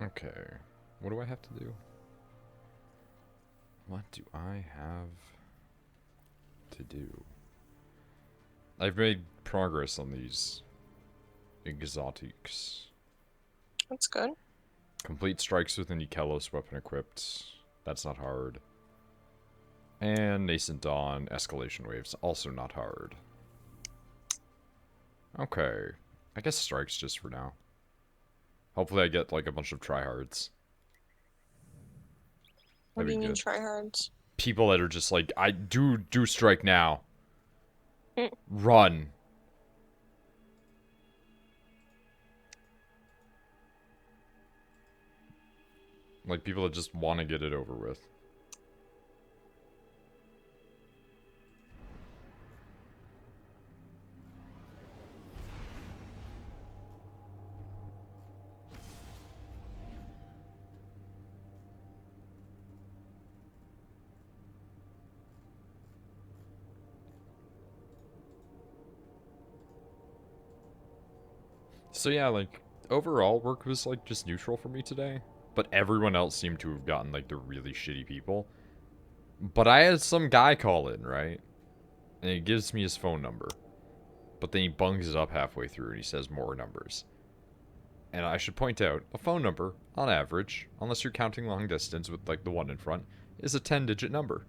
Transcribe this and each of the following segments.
Okay. What do I have to do? What do I have to do? I've made progress on these exotics. That's good. Complete strikes with an Ikelos weapon equipped. That's not hard. And Nascent Dawn escalation waves. Also not hard. Okay. I guess strikes just for now. Hopefully I get like a bunch of tryhards. What do you mean Good. tryhards? People that are just like, I do strike now. Mm. Run. Like people that just want to get it over with. So yeah, like, overall, work was, like, just neutral for me today. But everyone else seemed to have gotten, like, the really shitty people. But I had some guy call in, right? And he gives me his phone number. But then he bungs it up halfway through and he says more numbers. And I should point out, a phone number, on average, unless you're counting long distance with, like, the 1 in front, is a 10-digit number.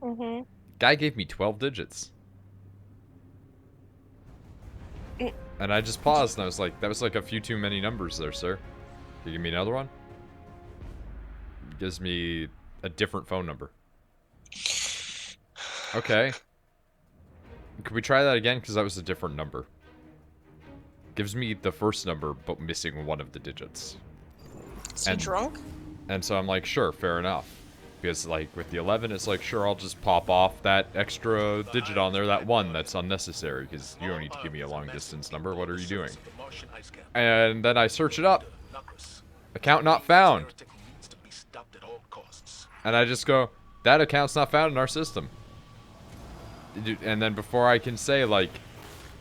Mm-hmm. Guy gave me 12 digits. And I just paused and I was like, that was like a few too many numbers there, sir. Can you give me another one? It gives me a different phone number. Okay. Could we try that again? Because that was a different number. Gives me the first number, but missing one of the digits. Is he drunk? And so I'm like, sure, fair enough. Because, like, with the 11, it's like, sure, I'll just pop off that extra digit on there, that 1 that's unnecessary, because you don't need to give me a long-distance number. What are you doing? And then I search it up. Account not found. And I just go, that account's not found in our system. And then before I can say, like,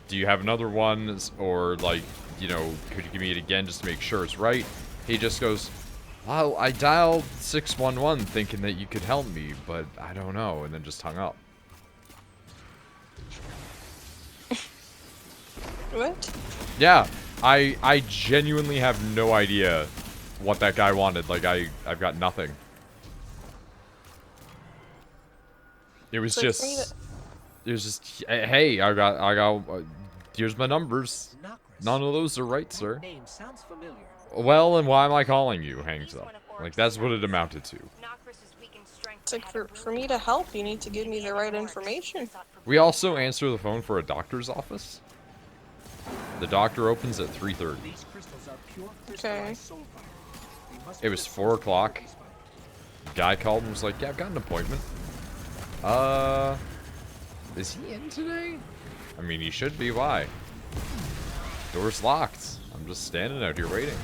do you have another one? Or, like, you know, could you give me it again just to make sure it's right? He just goes, well, I dialed 611 thinking that you could help me, but I don't know, and then just hung up. What? Yeah, I genuinely have no idea what that guy wanted. Like, I've got nothing. It was So just, hey, I got, here's my numbers. None of those are right, sir. Name sounds familiar. Well, and why am I calling you? Hangs up. Like, that's what it amounted to. It's like, for me to help, you need to give me the right information. We also answer the phone for a doctor's office. The doctor opens at 3:30. Okay. It was 4 o'clock. Guy called and was like, yeah, I've got an appointment. Is he in today? I mean, he should be. Why? Door's locked. I'm just standing out here waiting.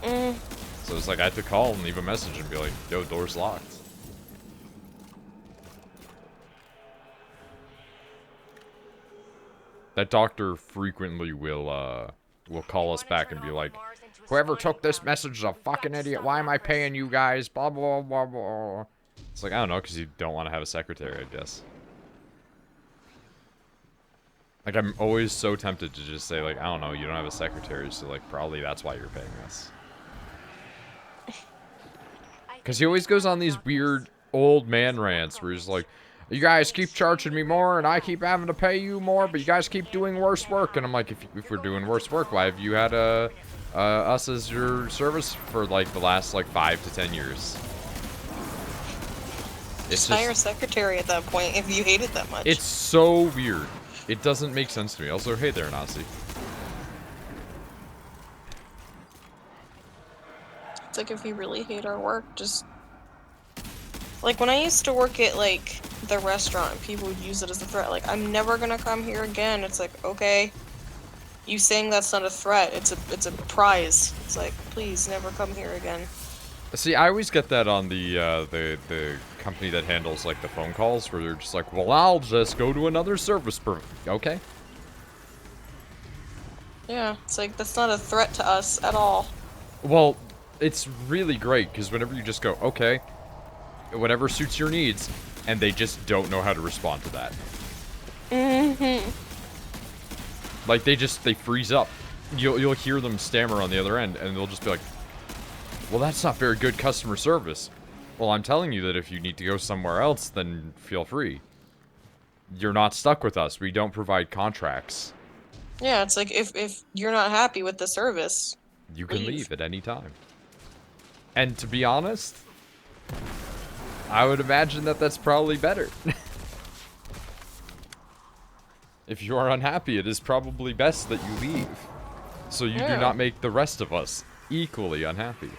So it's like I had to call and leave a message and be like, yo, door's locked. That doctor frequently will call us back and be like, whoever took this message is a fucking idiot. Why am I paying you guys? Blah, blah, blah, blah. It's like, I don't know, because you don't want to have a secretary, I guess. Like, I'm always so tempted to just say, like, I don't know, you don't have a secretary, so, like, probably that's why you're paying us. Because he always goes on these weird old man rants where he's like, you guys keep charging me more, and I keep having to pay you more, but you guys keep doing worse work. And I'm like, if we're doing worse work, why have you had us as your service for, like, the last, like, 5 to 10 years? Just hire a secretary at that point if you hate it that much. It's so weird. It doesn't make sense to me. Also, hey there, Nazi. It's like, if you really hate our work, just... Like, when I used to work at, like, the restaurant, people would use it as a threat. Like, I'm never gonna come here again. It's like, okay. You saying that's not a threat. It's a prize. It's like, please, never come here again. See, I always get that on the company that handles, like, the phone calls, where they're just like, well, I'll just go to another service okay. Yeah, it's like, that's not a threat to us at all. Well, it's really great, because whenever you just go, okay, whatever suits your needs, and they just don't know how to respond to that. Mm-hmm. Like, they freeze up. You'll hear them stammer on the other end, and they'll just be like, well, that's not very good customer service. Well, I'm telling you that if you need to go somewhere else, then feel free. You're not stuck with us. We don't provide contracts. Yeah, it's like, if you're not happy with the service, You can leave. leave at any time. And to be honest, I would imagine that that's probably better. If you are unhappy, it is probably best that you leave. So you do not make the rest of us equally unhappy.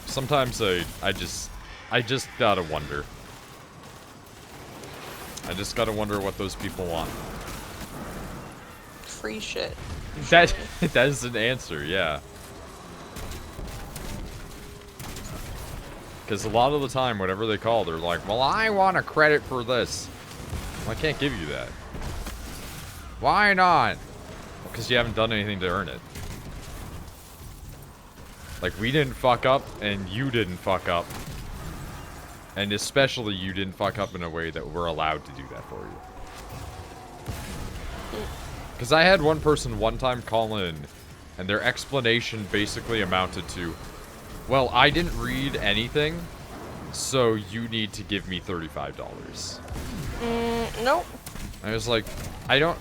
Sometimes I just gotta wonder. I just gotta wonder what those people want. Free shit. That is an answer, yeah. Because a lot of the time, whenever they call, they're like, well, I want a credit for this. Well, I can't give you that. Why not? Because you haven't done anything to earn it. Like, we didn't fuck up, and you didn't fuck up. And especially you didn't fuck up in a way that we're allowed to do that for you. Because I had one person one time call in, and their explanation basically amounted to, well, I didn't read anything, so you need to give me $35. Nope. I was like, I don't...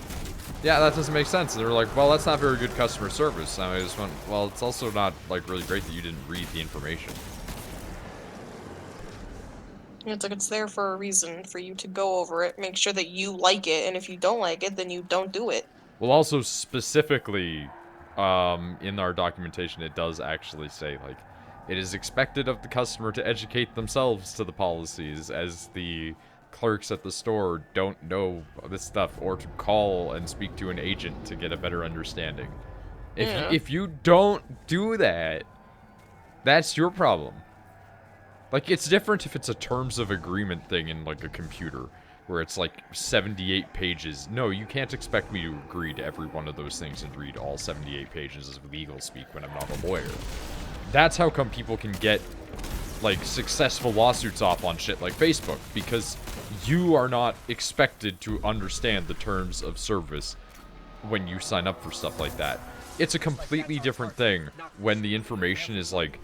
Yeah, that doesn't make sense. And they were like, well, that's not very good customer service. And I just went, well, it's also not, like, really great that you didn't read the information. It's like, it's there for a reason, for you to go over it, make sure that you like it, and if you don't like it, then you don't do it. Well, also, specifically, in our documentation, it does actually say, like, it is expected of the customer to educate themselves to the policies, as the clerks at the store don't know this stuff, or to call and speak to an agent to get a better understanding. If you don't do that, that's your problem. Like, it's different if it's a terms of agreement thing in, like, a computer, where it's, like, 78 pages. No, you can't expect me to agree to every one of those things and read all 78 pages of legal speak when I'm not a lawyer. That's how come people can get, like, successful lawsuits off on shit like Facebook, because you are not expected to understand the terms of service when you sign up for stuff like that. It's a completely different thing when the information is like,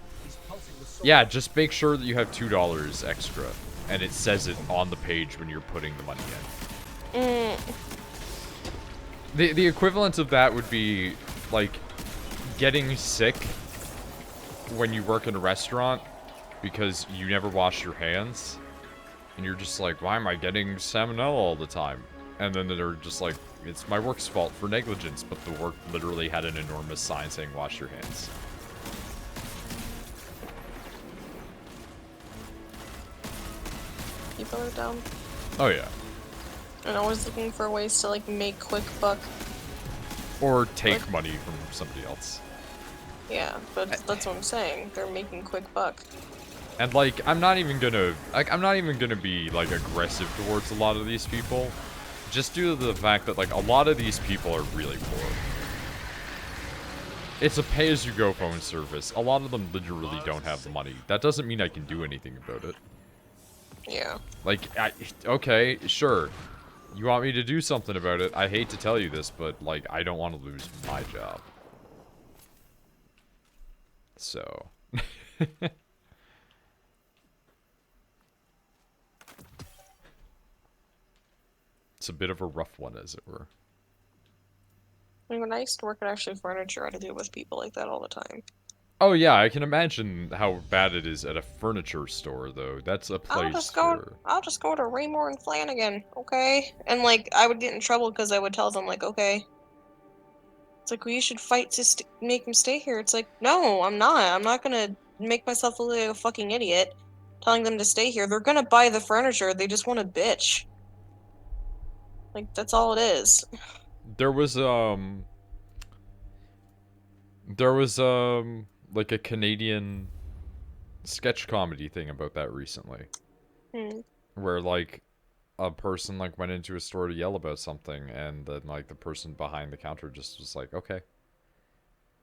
yeah, just make sure that you have $2 extra, and it says it on the page when you're putting the money in. The equivalent of that would be, like, getting sick when you work in a restaurant because you never wash your hands, and you're just like, why am I getting salmonella all the time? And then they're just like, it's my work's fault for negligence, but the work literally had an enormous sign saying, wash your hands. People are dumb. Oh, yeah. And always looking for ways to, like, make quick buck. Or take money from somebody else. Yeah, but that's what I'm saying. They're making quick buck. And, like, I'm not even gonna be, like, aggressive towards a lot of these people. Just due to the fact that, like, a lot of these people are really poor. It's a pay-as-you-go phone service. A lot of them literally don't have the money. That doesn't mean I can do anything about it. Yeah. Like, okay, sure. You want me to do something about it? I hate to tell you this, but, like, I don't want to lose my job. So. It's a bit of a rough one, as it were. I mean, when I used to work at actually furniture, I had to deal with people like that all the time. Oh yeah, I can imagine how bad it is at a furniture store, though. That's a place I'll just go to Raymore and Flanagan, okay? And, like, I would get in trouble because I would tell them, like, okay. It's like, well, you should fight to make him stay here. It's like, no, I'm not. I'm not gonna make myself look like a fucking idiot telling them to stay here. They're gonna buy the furniture. They just want a bitch. Like, that's all it is. There was, like a Canadian sketch comedy thing about that recently. Where, like, a person like went into a store to yell about something, and then like the person behind the counter just was like, okay.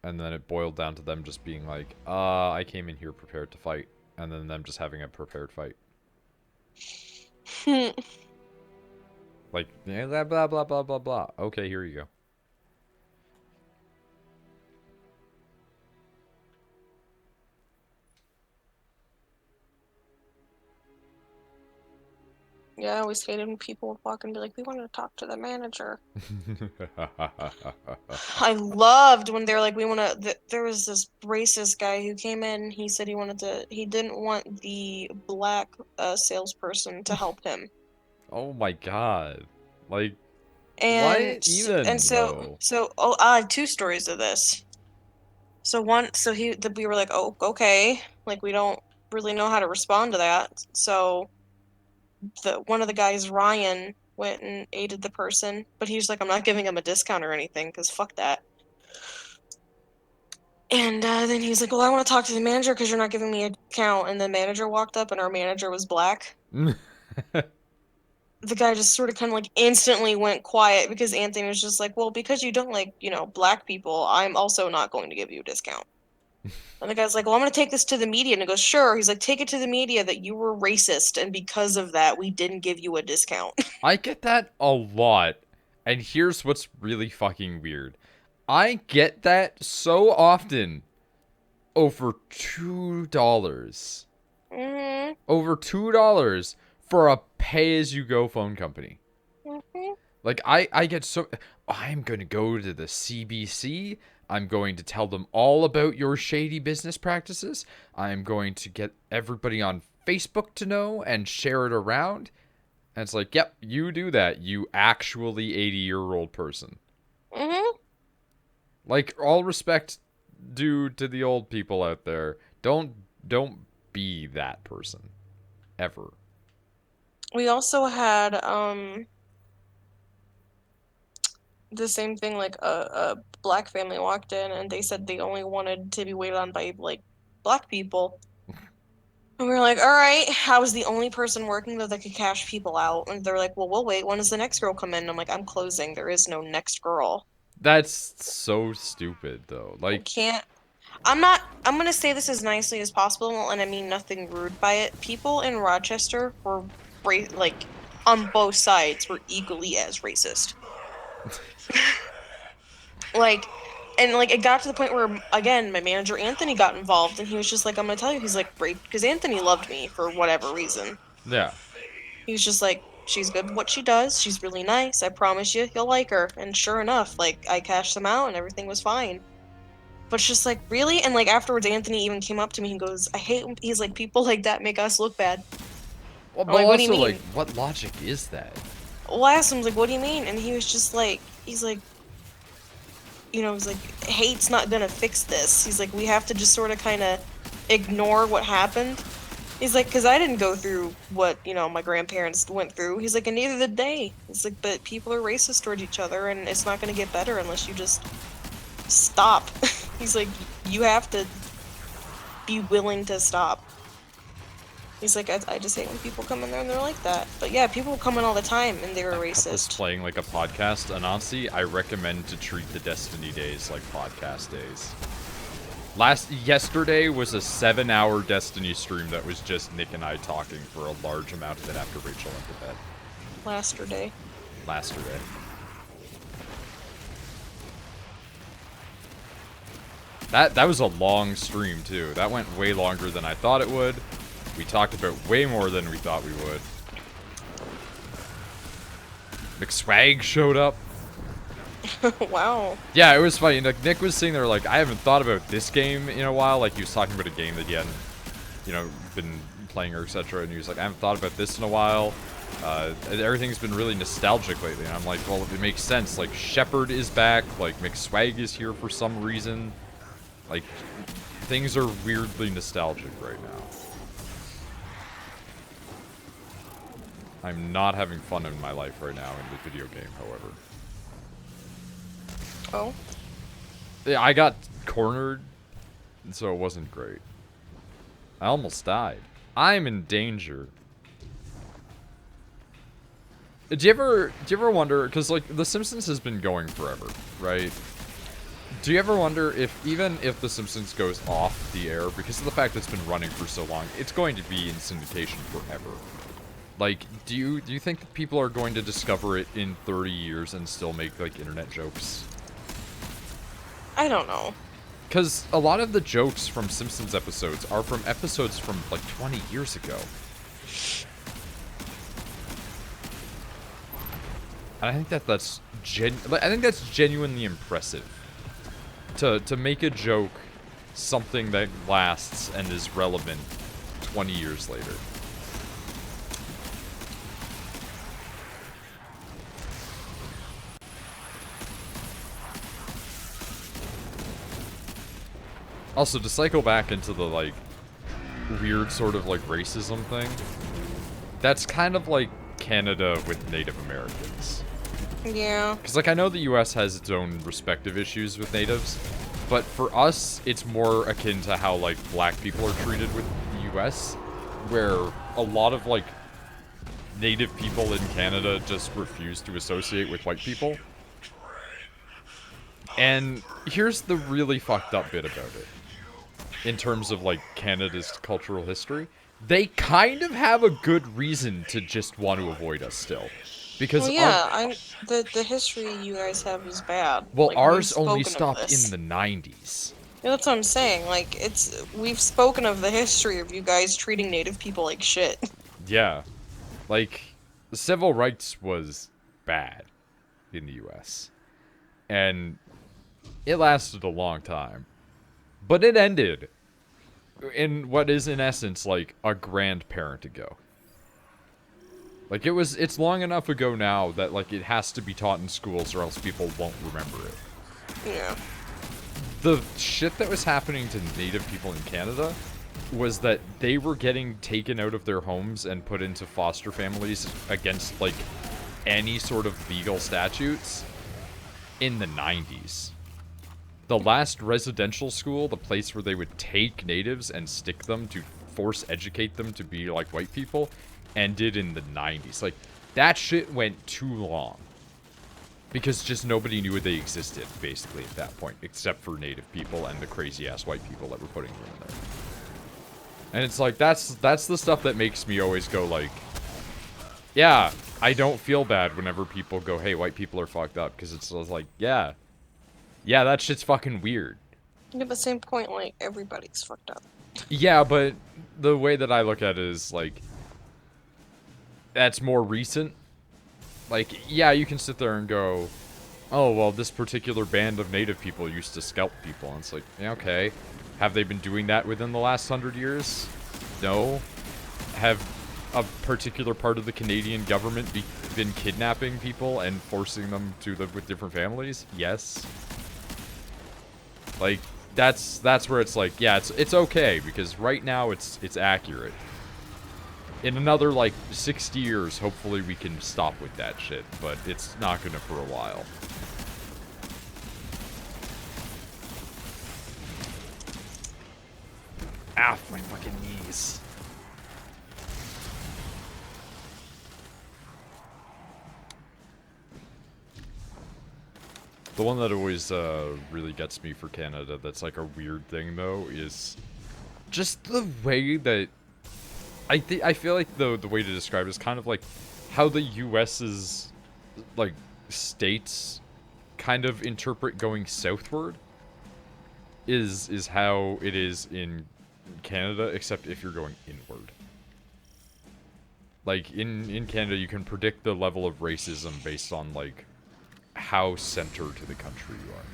And then it boiled down to them just being like, I came in here prepared to fight. And then them just having a prepared fight. Like, yeah, blah, blah, blah, blah, blah, blah. Okay, here you go. Yeah, I always hated when people would walk and be like, we want to talk to the manager. I loved when they were like, we want to. There was this racist guy who came in. He said he didn't want the black salesperson to help him. Oh my god. Like, And what even, though? I had two stories of this. So we were like, oh, okay, like we don't really know how to respond to that. So one of the guys, Ryan, went and aided the person, but he's like, I'm not giving him a discount or anything because fuck that. And then he's like, well, I want to talk to the manager because you're not giving me a discount. And the manager walked up, and our manager was black. The guy just sort of kind of like instantly went quiet because Anthony was just like, well, because you don't like, black people, I'm also not going to give you a discount. And the guy's like, well, I'm going to take this to the media. And he goes, sure. He's like, take it to the media that you were racist, and because of that, we didn't give you a discount. I get that a lot. And here's what's really fucking weird. I get that so often. Over $2. Mm-hmm. Over $2 for a pay-as-you-go phone company. Mm-hmm. Like, I get so... I'm going to go to the CBC. I'm going to tell them all about your shady business practices. I'm going to get everybody on Facebook to know and share it around. And it's like, yep, you do that, you actually 80-year-old person. Mm-hmm. Like, all respect due to the old people out there. Don't be that person. Ever. We also had the same thing, like a black family walked in and they said they only wanted to be waited on by like black people. And we were like, all right, I was the only person working there that could cash people out. And they're like, well, we'll wait. When does the next girl come in? And I'm like, I'm closing. There is no next girl. That's so stupid, though. I Like, can't. I'm going to say this as nicely as possible, and I mean nothing rude by it. People in Rochester were, like, on both sides were equally as racist. Like, and like it got to the point where again my manager Anthony got involved, and he was just like, I'm gonna tell you, he's like, right, because Anthony loved me for whatever reason. yeah. He was just like, she's good at what she does, she's really nice, I promise you'll like her. And sure enough, like I cashed them out and everything was fine. But it's just like, really? And like afterwards Anthony even came up to me and goes, I hate when he's like, people like that make us look bad. Well, I'm but like, what do you also, mean? like, what logic is that? Well, I asked him, like, what do you mean? And he was just like, he's like, he's like, hate's not gonna fix this. He's like, we have to just sort of kind of ignore what happened. He's like, because I didn't go through what, my grandparents went through. He's like, and neither did they. He's like, but people are racist towards each other, and it's not gonna get better unless you just stop. He's like, you have to be willing to stop. He's like, I just hate when people come in there and they're like that. But yeah, people come in all the time and they're racist. Playing like a podcast, Anansi, I recommend to treat the Destiny days like podcast days. Yesterday was a 7-hour Destiny stream that was just Nick and I talking for a large amount of it after Rachel went to bed. Lasterday. That was a long stream too. That went way longer than I thought it would. We talked about way more than we thought we would. McSwag showed up. Wow. Yeah, it was funny. Like, Nick was sitting there like, I haven't thought about this game in a while. Like, he was talking about a game that he hadn't, been playing or etc. And he was like, I haven't thought about this in a while. Everything's been really nostalgic lately. And I'm like, well, it makes sense. Like, Shepard is back. Like, McSwag is here for some reason. Like, things are weirdly nostalgic right now. I'm not having fun in my life right now in the video game, however. Oh? Yeah, I got cornered, and so it wasn't great. I almost died. I'm in danger. Do you ever wonder, because like The Simpsons has been going forever, right? Do you ever wonder if even if The Simpsons goes off the air because of the fact that it's been running for so long, it's going to be in syndication forever? Like, do you think that people are going to discover it in 30 years and still make like internet jokes? I don't know. Because a lot of the jokes from Simpsons episodes are from episodes from like 20 years ago. And I think that's genuinely impressive. To make a joke something that lasts and is relevant 20 years later. Also, to cycle back into the, like, weird sort of, like, racism thing, that's kind of like Canada with Native Americans. Yeah. Because, like, I know the US has its own respective issues with natives, but for us, it's more akin to how, like, black people are treated with the US, where a lot of, like, native people in Canada just refuse to associate with white people. And here's the really fucked up bit about it. In terms of, like, Canada's cultural history, they kind of have a good reason to just want to avoid us still. Because well, yeah, the history you guys have is bad. well, like, ours only stopped in the 90s. Yeah, that's what I'm saying. Like, we've spoken of the history of you guys treating native people like shit. Yeah. Like, the civil rights was bad in the US. And it lasted a long time. But it ended in what is, in essence, like, a grandparent ago. Like, it's long enough ago now that, like, it has to be taught in schools or else people won't remember it. Yeah. The shit that was happening to native people in Canada was that they were getting taken out of their homes and put into foster families against, like, any sort of legal statutes in the 90s. The last residential school, the place where they would take natives and stick them to force educate them to be like white people, ended in the 90s. Like, that shit went too long. Because just nobody knew they existed, basically, at that point. Except for native people and the crazy-ass white people that were putting them in there. And it's like, that's the stuff that makes me always go like, yeah, I don't feel bad whenever people go, hey, white people are fucked up. Because it's like, yeah, that shit's fucking weird. Yeah, but same point, like, everybody's fucked up. Yeah, but the way that I look at it is, like, that's more recent. Like, yeah, you can sit there and go, oh, well, this particular band of native people used to scalp people. And it's like, yeah, okay. Have they been doing that within the last 100 years? No. Have a particular part of the Canadian government been kidnapping people and forcing them to live with different families? Yes. Like, that's where it's like, yeah, it's okay, because right now it's accurate. In another, like, 60 years, hopefully we can stop with that shit, but it's not gonna for a while. Ow, my fucking knees. The one that always really gets me for Canada that's like a weird thing, though, is just the way that I feel like the way to describe it is kind of like how the US's, like, states kind of interpret going southward is how it is in Canada, except if you're going inward. Like, in Canada, you can predict the level of racism based on, like, how center to the country you are.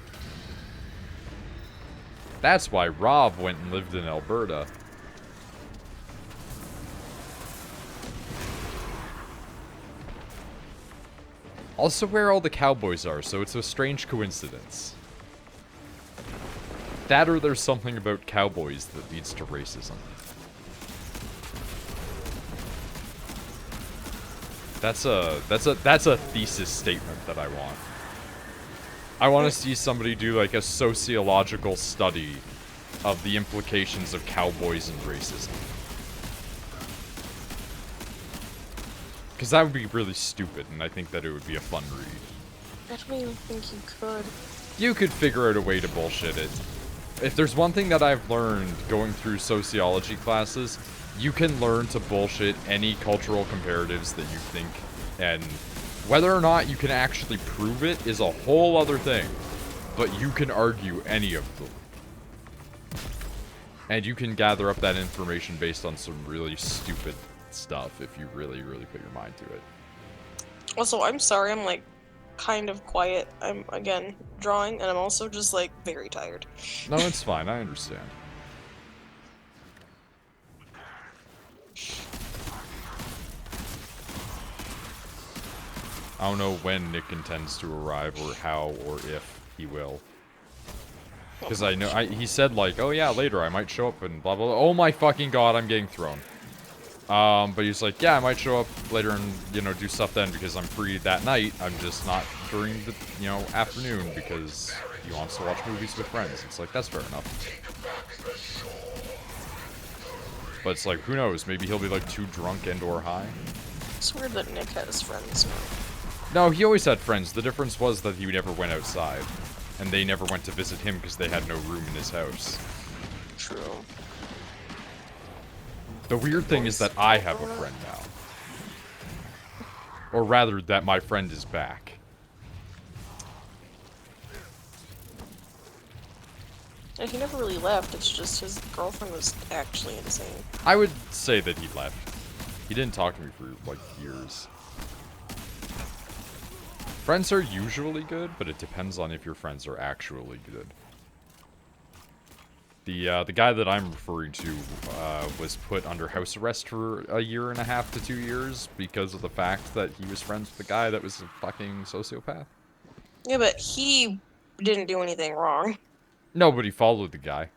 That's why Rob went and lived in Alberta. Also where all the cowboys are, so it's a strange coincidence. That or there's something about cowboys that leads to racism. That's a thesis statement that I want. I want to see somebody do like a sociological study of the implications of cowboys and racism. Because that would be really stupid, and I think that it would be a fun read. I don't even think you could. You could figure out a way to bullshit it. If there's one thing that I've learned going through sociology classes, you can learn to bullshit any cultural comparatives that you think, and whether or not you can actually prove it is a whole other thing. But you can argue any of them. And you can gather up that information based on some really stupid stuff if you really, really put your mind to it. Also, I'm sorry, I'm like kind of quiet. I'm again drawing, and I'm also just like very tired. No, it's fine. I understand. I don't know when Nick intends to arrive, or how, or if he will. Because I know, he said like, oh yeah, later I might show up and blah blah blah. Oh my fucking god, I'm getting thrown. But he's like, yeah, I might show up later and, you know, do stuff then because I'm free that night. I'm just not during the, you know, afternoon because he wants to watch movies with friends. It's like, that's fair enough. But it's like, who knows? Maybe he'll be like too drunk and or high. It's weird that Nick has friends now. No, he always had friends. The difference was that he never went outside. And they never went to visit him because they had no room in his house. True. The weird thing is that I have a friend now. Or rather, that my friend is back. And he never really left, it's just his girlfriend was actually insane. I would say that he left. He didn't talk to me for, like, years. Friends are usually good, but it depends on if your friends are actually good. The guy that I'm referring to was put under house arrest for 1.5 to 2 years because of the fact that he was friends with the guy that was a fucking sociopath. Yeah, but he didn't do anything wrong. No, but he followed the guy.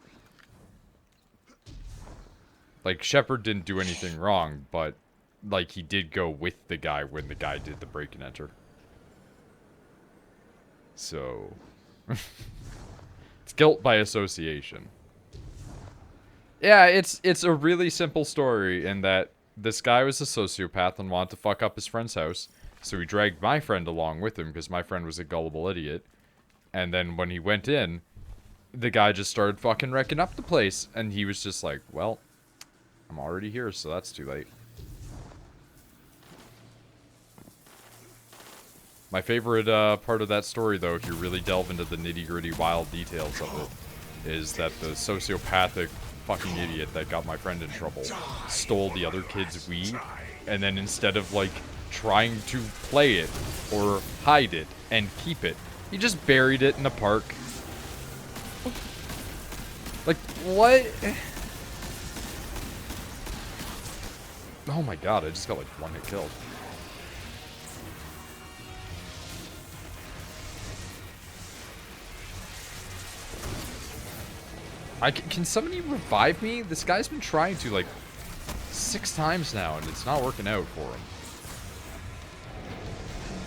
Like, Shepard didn't do anything wrong, but, like, he did go with the guy when the guy did the break and enter. So... it's guilt by association. Yeah, it's a really simple story in that this guy was a sociopath and wanted to fuck up his friend's house, so he dragged my friend along with him because my friend was a gullible idiot. And then when he went in, the guy just started fucking wrecking up the place, and he was just like, well, I'm already here, so that's too late. My favorite part of that story, though, if you really delve into the nitty-gritty wild details of it, is that the sociopathic fucking idiot that got my friend in trouble stole the other kid's Wii, and then instead of, like, trying to play it or hide it and keep it, he just buried it in a park. Like, what? Oh my god, I just got, like, one hit killed. Can somebody revive me? This guy's been trying to, like, 6 times now, and it's not working out for him.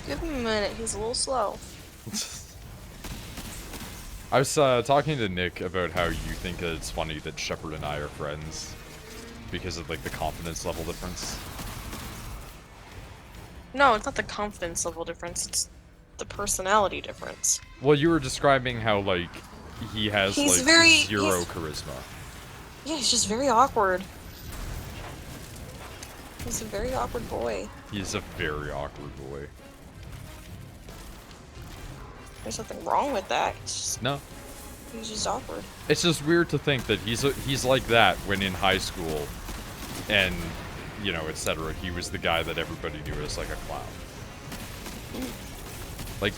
Give him a minute, he's a little slow. I was talking to Nick about how you think that it's funny that Shepard and I are friends because of, like, the confidence level difference. No, it's not the confidence level difference, it's the personality difference. Well, you were describing how, like, he has, like, zero charisma. Yeah, he's just very awkward. He's a very awkward boy. He's a very awkward boy. There's nothing wrong with that. No. He's just awkward. It's just weird to think that he's like that when in high school, and, you know, etc. He was the guy that everybody knew as, like, a clown. Like,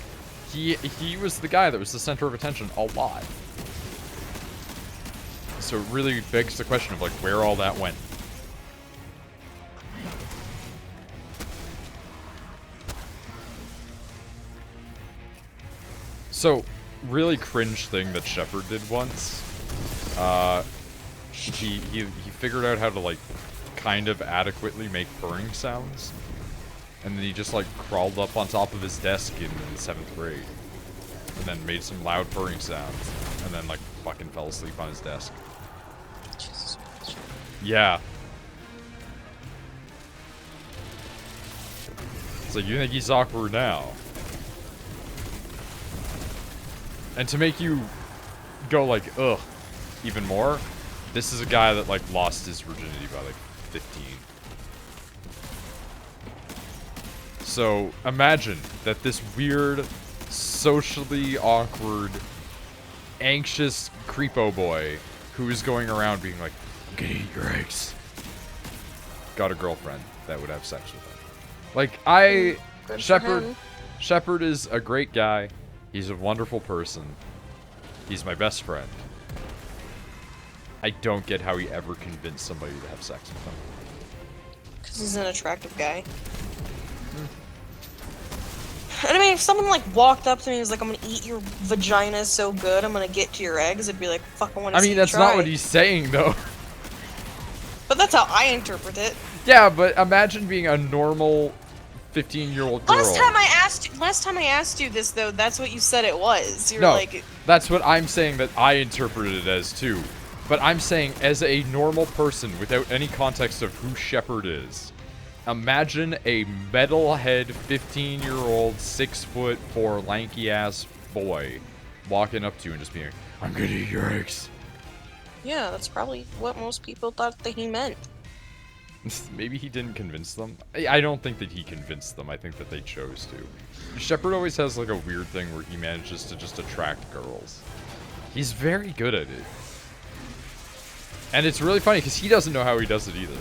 he was the guy that was the center of attention a lot. So it really begs the question of, like, where all that went. So, really cringe thing that Shepard did once. He figured out how to, like, kind of adequately make purring sounds. And then he just, like, crawled up on top of his desk in 7th grade. And then made some loud purring sounds. And then, like, fucking fell asleep on his desk. Jesus. Yeah. It's like, you think he's awkward now. And to make you go like, ugh, even more, this is a guy that like lost his virginity by like 15. So imagine that this weird, socially awkward, anxious creepo boy who is going around being like, I'm gonna eat your eggs, got a girlfriend that would have sex with him. Like, Shepard is a great guy. He's a wonderful person. He's my best friend. I don't get how he ever convinced somebody to have sex with him. Because he's an attractive guy. And I mean, if someone like walked up to me and was like, I'm gonna eat your vagina so good, I'm gonna get to your eggs, I'd be like, fuck, I wanna see you that's try. not what he's saying, though. But that's how I interpret it. Yeah, but imagine being a normal 15-year-old girl. Last time I asked you this, though, that's what you said it was. You were like... That's what I'm saying that I interpreted it as, too. But I'm saying, as a normal person, without any context of who Shepard is, imagine a metalhead 15-year-old, 6'4" lanky-ass boy walking up to you and just being like, I'm gonna eat your eggs. Yeah, that's probably what most people thought that he meant. Maybe he didn't convince them. I don't think that he convinced them. I think that they chose to. Shepard always has like a weird thing where he manages to just attract girls. He's very good at it. And it's really funny because he doesn't know how he does it either.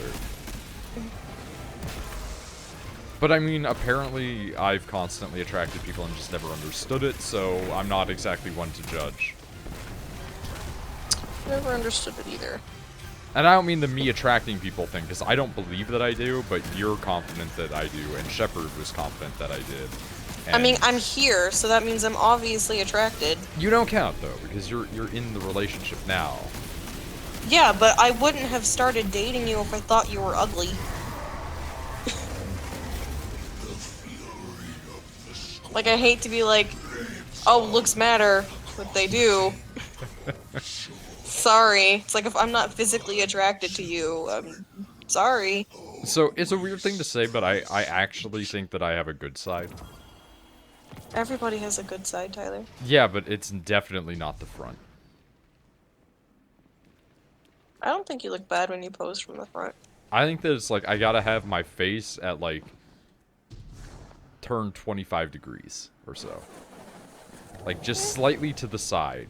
But I mean, apparently I've constantly attracted people and just never understood it, so I'm not exactly one to judge. Never understood it either. And I don't mean the me attracting people thing, because I don't believe that I do, but you're confident that I do, and Shepard was confident that I did. And I mean, I'm here, so that means I'm obviously attracted. You don't count, though, because you're in the relationship now. Yeah, but I wouldn't have started dating you if I thought you were ugly. Like, I hate to be like, oh, looks matter, but they do. Sorry. It's like, if I'm not physically attracted to you, I'm sorry. So, it's a weird thing to say, but I actually think that I have a good side. Everybody has a good side, Tyler. Yeah, but it's definitely not the front. I don't think you look bad when you pose from the front. I think that it's like, I gotta have my face at like, turn 25 degrees or so. Like, just slightly to the side.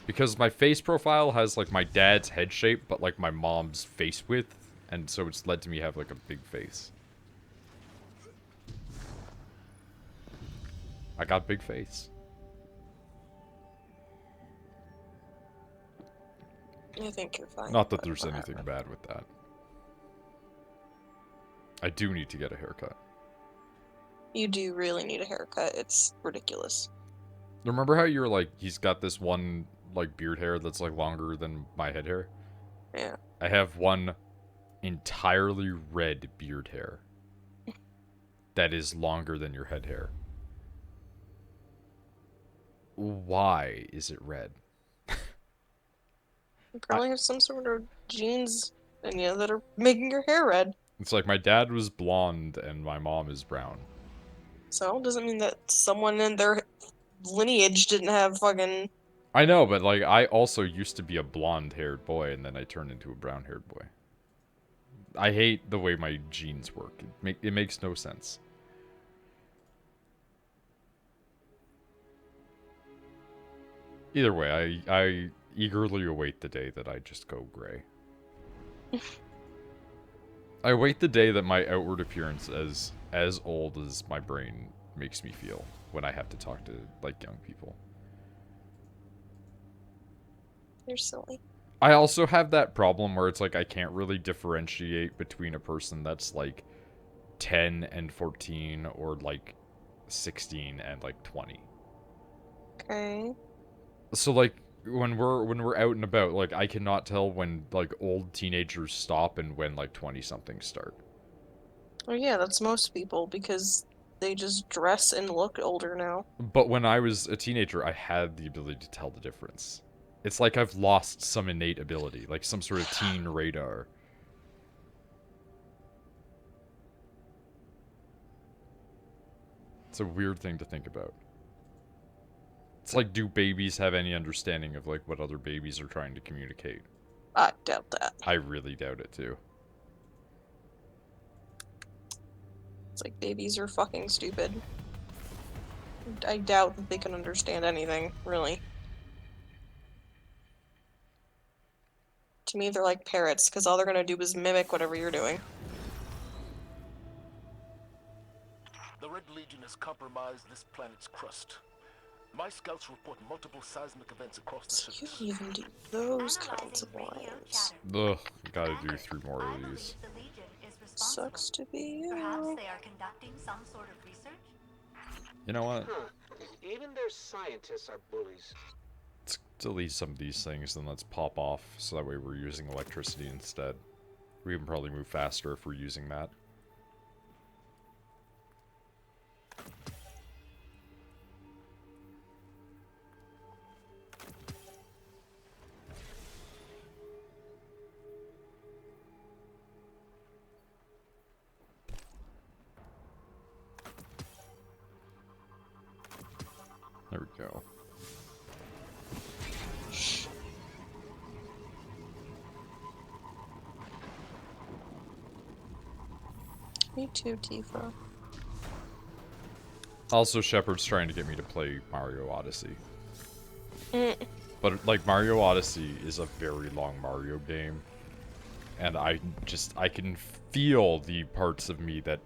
Because my face profile has like my dad's head shape, but like my mom's face width. And so it's led to me have like a big face. I got a big face. I think you're fine. Not that there's anything bad with that. I do need to get a haircut. You do really need a haircut. It's ridiculous. Remember how you were like, he's got this one like beard hair that's like longer than my head hair? Yeah. I have one entirely red beard hair that is longer than your head hair. Why is it red? You probably have some sort of genes in you that are making your hair red. It's like my dad was blonde and my mom is brown. So, doesn't mean that someone in their lineage didn't have fucking... I know, but like, I also used to be a blonde-haired boy and then I turned into a brown-haired boy. I hate the way my genes work. It makes no sense. Either way, I eagerly await the day that I just go gray. I await the day that my outward appearance as old as my brain makes me feel when I have to talk to, like, young people. You're silly. I also have that problem where it's like I can't really differentiate between a person that's like 10 and 14 or like 16 and like 20. Okay. So like when we're out and about, like I cannot tell when like old teenagers stop and when like 20 somethings start. Well, yeah, that's most people because they just dress and look older now. But when I was a teenager, I had the ability to tell the difference. It's like I've lost some innate ability, like some sort of teen radar. It's a weird thing to think about. It's like, do babies have any understanding of, like, what other babies are trying to communicate? I doubt that. I really doubt it, too. It's like babies are fucking stupid. I doubt that they can understand anything, really. To me, they're like parrots, because all they're gonna do is mimic whatever you're doing. The Red Legion has compromised this planet's crust. My scouts report multiple seismic events across the So you surface. can even do those kinds of lines. Ugh, gotta do 3 more of these. Sucks to be Perhaps you. they are conducting some sort of research? You know what? Huh. Even their scientists are bullies. Let's delete some of these things and let's pop off, so that way we're using electricity instead. We can probably move faster if we're using that. There we go. Me too, Tifa. Also, Shepard's trying to get me to play Mario Odyssey. Mm. But, like, Mario Odyssey is a very long Mario game. And I can feel the parts of me that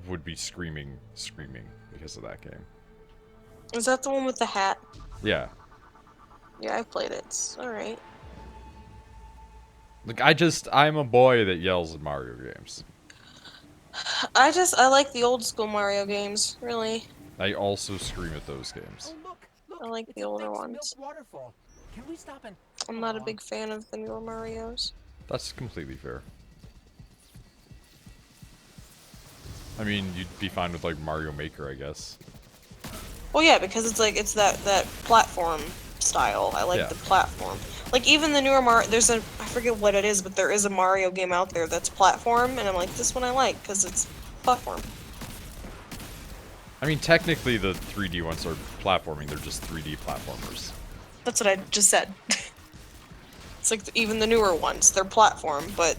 would be screaming because of that game. Is that the one with the hat? Yeah. Yeah, I played it. It's alright. Like, I'm a boy that yells at Mario games. I like the old school Mario games, really. I also scream at those games. Oh, look, I like it's the a older fixed ones. milk waterfall. Can we stop and... I'm not a big fan of the newer Marios. That's completely fair. I mean, you'd be fine with, like, Mario Maker, I guess. Well, yeah, because it's that platform style. I like Yeah. the platform. Like, even the newer Mario, I forget what it is, but there is a Mario game out there that's platform, and I'm like, this one I like, because it's platform. I mean, technically the 3D ones are platforming, they're just 3D platformers. That's what I just said. It's like, even the newer ones, they're platform, but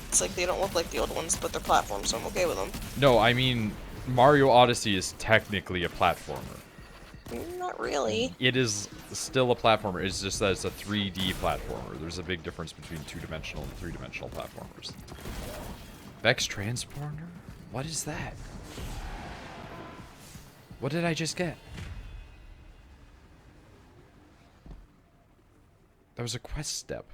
it's like they don't look like the old ones, but they're platform, so I'm okay with them. No, I mean, Mario Odyssey is technically a platformer. Not really. It is still a platformer, it's just that it's a 3D platformer. There's a big difference between 2-dimensional and 3-dimensional platformers. Vex Transponder? What is that? What did I just get? That was a quest step.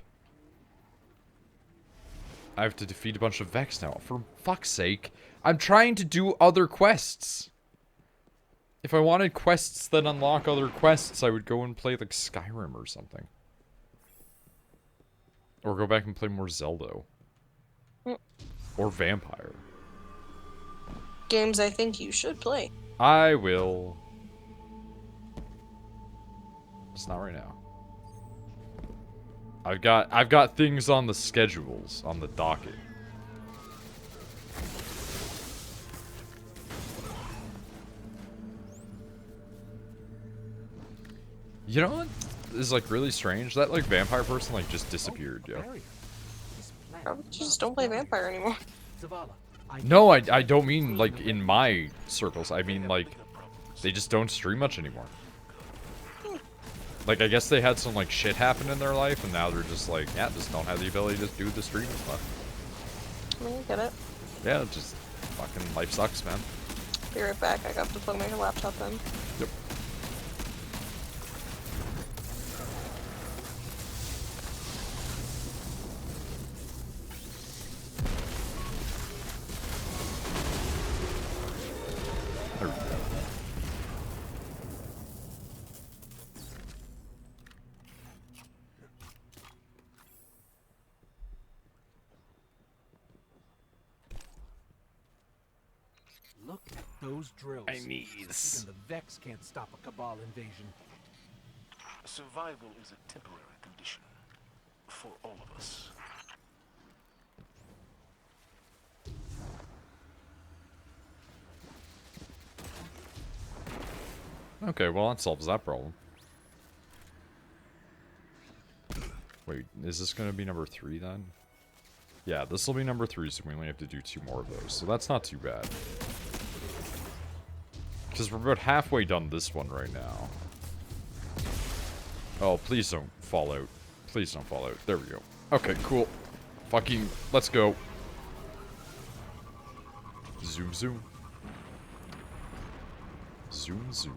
I have to defeat a bunch of Vex now. For fuck's sake. I'm trying to do other quests. If I wanted quests that unlock other quests, I would go and play, like, Skyrim or something. Or go back and play more Zelda. Or Vampire. Games I think you should play. I will. It's not right now. I've got things on the schedules, on the docket. You know what is, like, really strange? That, like, vampire person, like, just disappeared, yo. Probably just don't play Vampire anymore. No, I don't mean, like, in my circles. I mean, like, they just don't stream much anymore. Like, I guess they had some, like, shit happen in their life, and now they're just like, yeah, just don't have the ability to do the streaming stuff. I mean, I get it. Yeah, just fucking life sucks, man. Be right back. I got to plug my laptop in. Yep. There we go. Look at those drills. I need Even the Vex can't stop a Cabal invasion. Survival is a temporary condition for all of us. Okay, well that solves that problem. Wait, is this gonna be number 3 then? Yeah, this will be number 3, so we only have to do 2 more of those. So that's not too bad. Because we're about halfway done this one right now. Oh, please don't fall out. Please don't fall out. There we go. Okay, cool. Fucking, let's go. Zoom, zoom. Zoom, zoom.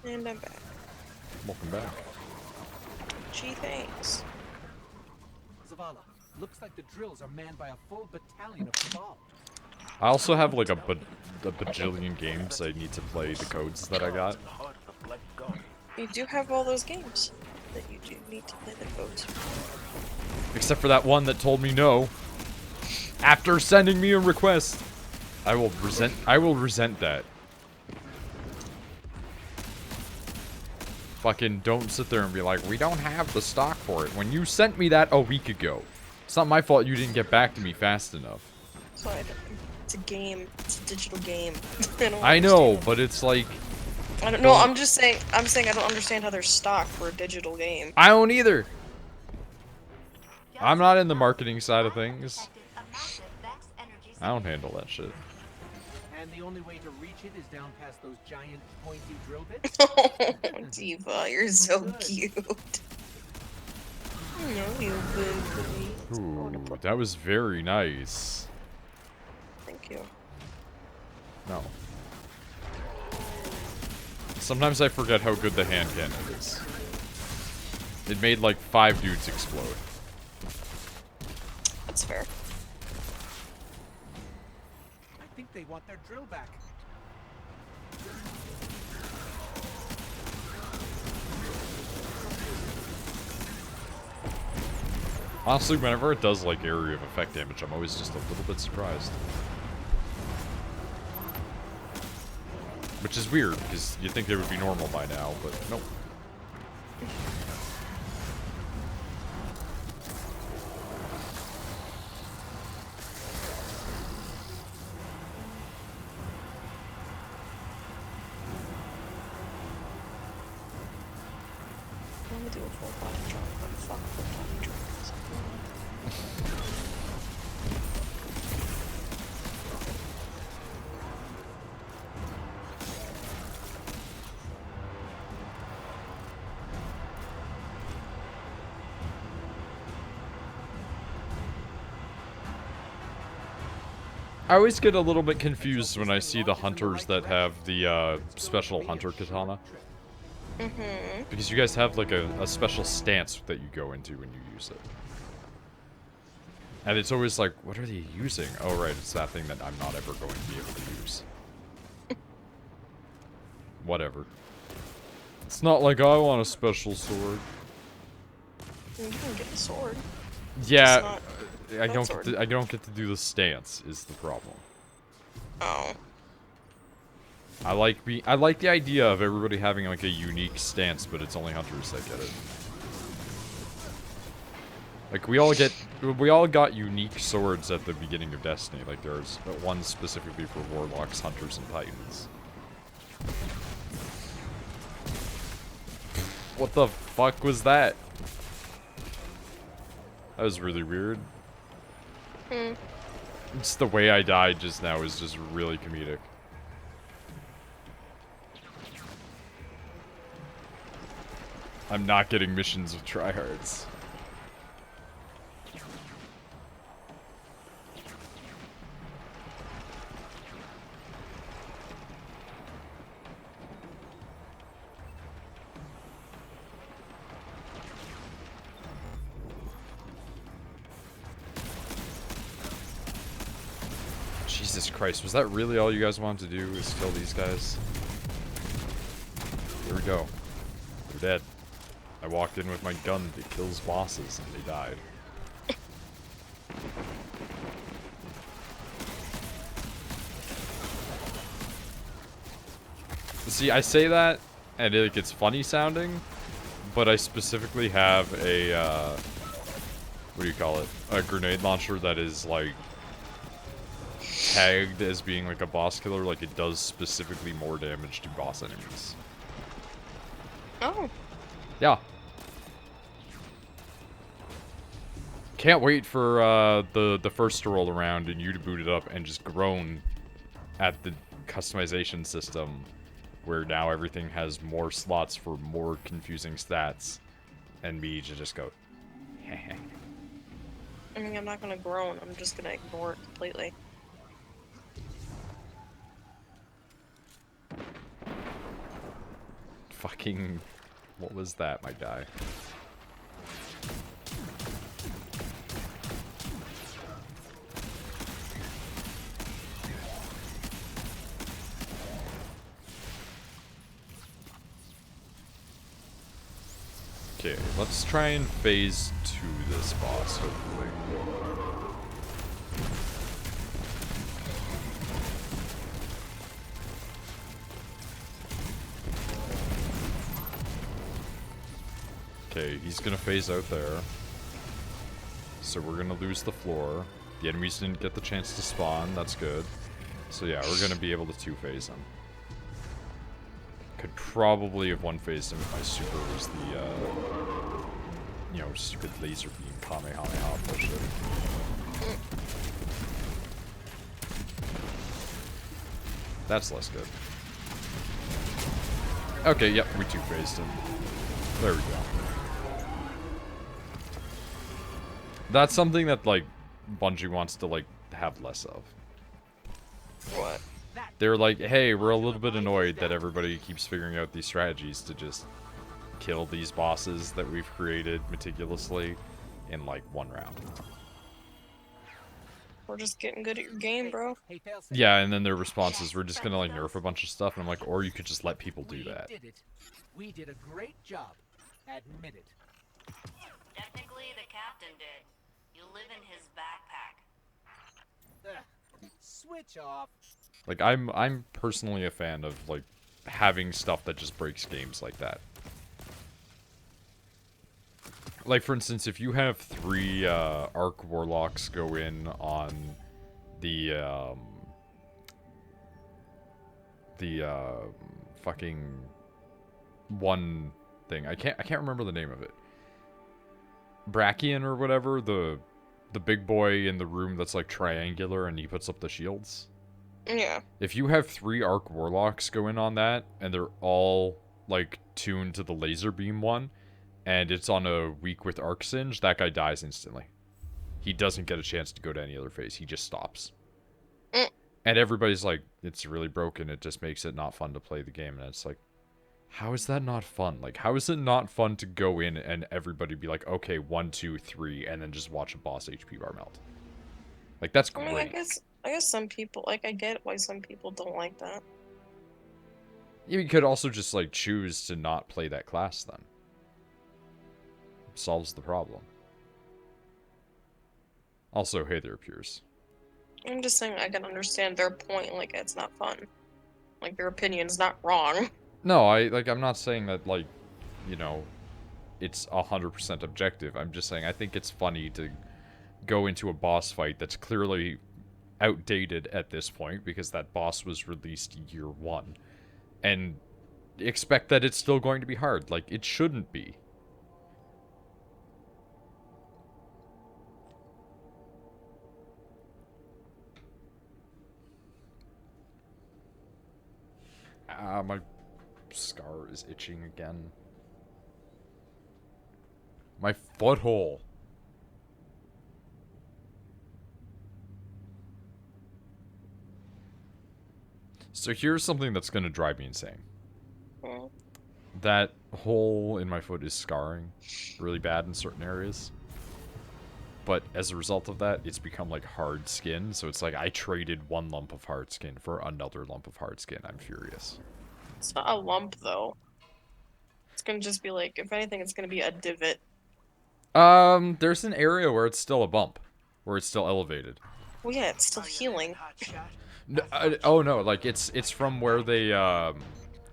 And I'm back. Welcome back. Gee, thanks. Zavala, looks like the drills are manned by a full battalion of Cabal. I also have like a bajillion games I need to play the codes that I got. In the heart of the Black Guardian. You do have all those games that you do need to play the codes. Except for that one that told me no. After sending me a request. I will resent that. Fucking don't sit there and be like, we don't have the stock for it. When you sent me that a week ago. It's not my fault you didn't get back to me fast enough. So it's a game. It's a digital game. I know, but it's like... I don't know, I'm saying I don't understand how there's stock for a digital game. I don't either. I'm not in the marketing side of things. I don't handle that shit. And the only way to reach it is down past those giant pointy drill bits? Oh, Diva, you're so cute. No, you boo. Ooh, that was very nice. Thank you. No. Sometimes I forget how good the hand cannon is. It made like 5 dudes explode. That's fair. I think they want their drill back. Honestly, whenever it does like area of effect damage, I'm always just a little bit surprised. Which is weird, because you'd think they would be normal by now, but nope. I want to do a full body drop, but fuck full body drop. I always get a little bit confused when I see the hunters that have the special hunter katana. Mm-hmm. Because you guys have like a special stance that you go into when you use it. And it's always like, what are they using? Oh right, it's that thing that I'm not ever going to be able to use. Whatever. It's not like I want a special sword. You can get a sword. Yeah, I that don't sword. get to, I don't get to do the stance is the problem. Oh. I like the idea of everybody having like a unique stance, but it's only hunters that get it. Like we all got unique swords at the beginning of Destiny. Like there's one specifically for warlocks, hunters, and titans. What the fuck was that? That was really weird. Hmm. Just the way I died just now is just really comedic. I'm not getting missions with tryhards. Jesus Christ, was that really all you guys wanted to do, is kill these guys? Here we go. They're dead. I walked in with my gun that kills bosses, and they died. See, I say that, and it gets funny sounding, but I specifically have a, what do you call it? A grenade launcher that is, like, tagged as being like a boss killer, like it does specifically more damage to boss enemies. Oh. Yeah. Can't wait for the first to roll around and you to boot it up and just groan at the customization system where now everything has more slots for more confusing stats and me to just go I mean, I'm not gonna groan, I'm just gonna ignore it completely. fucking what was that, my guy? Okay, let's try and phase 2 this boss, hopefully. Okay, he's gonna phase out there. So we're gonna lose the floor. The enemies didn't get the chance to spawn, that's good. So yeah, we're gonna be able to 2-phase him. Could probably have 1-phased him if my super was the, you know, stupid laser beam Kamehameha bullshit. That's less good. Okay, yep, we 2-phased him. There we go. That's something that, like, Bungie wants to, like, have less of. What? They're like, hey, we're a little bit annoyed that everybody keeps figuring out these strategies to just kill these bosses that we've created meticulously in, like, 1 round. We're just getting good at your game, bro. Hey, failsafe. Yeah, and then their response is, we're just gonna, like, nerf a bunch of stuff, and I'm like, or you could just let people do We that. did it. We did a great job. Admit it. Technically, the captain did. You live in his backpack. Switch off. Like, I'm personally a fan of, like, having stuff that just breaks games like that. Like, for instance, if you have 3 Arc Warlocks go in on the fucking one thing. I can't remember the name of it. Brachian or whatever, the big boy in the room that's, like, triangular and he puts up the shields. Yeah. If you have 3 Arc Warlocks go in on that, and they're all, like, tuned to the laser beam one, and it's on a weak with Arc Singe, that guy dies instantly. He doesn't get a chance to go to any other phase. He just stops. Mm. And everybody's like, it's really broken. It just makes it not fun to play the game. And it's like, how is that not fun? Like, how is it not fun to go in and everybody be like, okay, 1, 2, 3, and then just watch a boss HP bar melt? Like, that's I great. mean, I guess some people, like, I get why some people don't like that. You could also just, like, choose to not play that class then. Solves the problem. Also, hey there, Piers. I'm just saying I can understand their point, like, it's not fun. Like, their opinion's not wrong. No, I'm not saying that, like, you know, it's 100% objective. I'm just saying I think it's funny to go into a boss fight that's clearly outdated at this point because that boss was released year 1 and expect that it's still going to be hard. Like, it shouldn't be. My scar is itching again. My foothole. So here's something that's going to drive me insane. Mm. That hole in my foot is scarring really bad in certain areas. But as a result of that, it's become like hard skin. So it's like I traded 1 lump of hard skin for another lump of hard skin. I'm furious. It's not a lump, though. It's gonna just be like, if anything, it's gonna be a divot. There's an area where it's still a bump. Where it's still elevated. Well, yeah, it's still healing. No, oh no, like it's from where they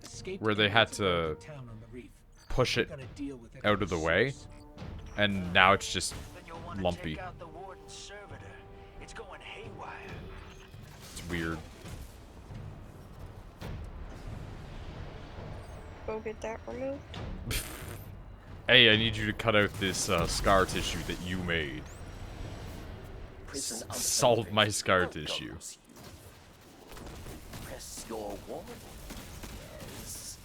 Escaped where they from had the to town on the reef. push it Gotta deal with it out of the way, source. and now it's just Then you'll want to lumpy. check out the warden's servitor. It's going haywire. It's weird. Go get that removed. Hey, I need you to cut out this scar tissue that you made. Solve my scar tissue. Press your wall. Yes.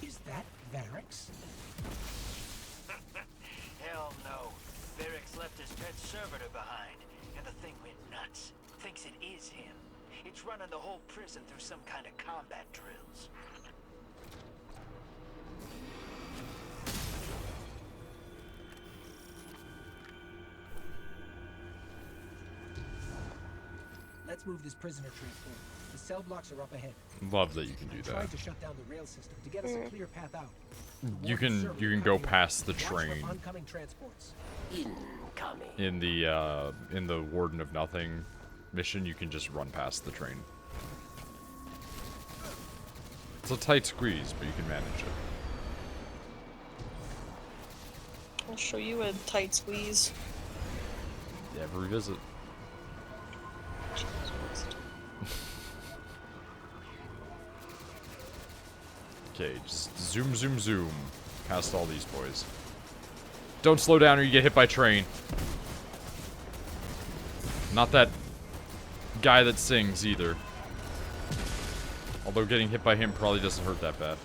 Is that Varix? Hell no. Varix left his pet servitor behind, and the thing went nuts. Thinks it is him. It's running the whole prison through some kind of combat drills. Let's move this prisoner transport. The cell blocks are up ahead. Love that you can do that. Tried to shut down the rail system to get us a clear path out. You can go past the train Oncoming transports. Incoming. in the Warden of Nothing mission. You can just run past the train. It's a tight squeeze, but you can manage it. I'll show you a tight squeeze. Every visit. Okay, just zoom, zoom, zoom past all these boys. Don't slow down or you get hit by train. Not that guy that sings either. Although getting hit by him probably doesn't hurt that bad.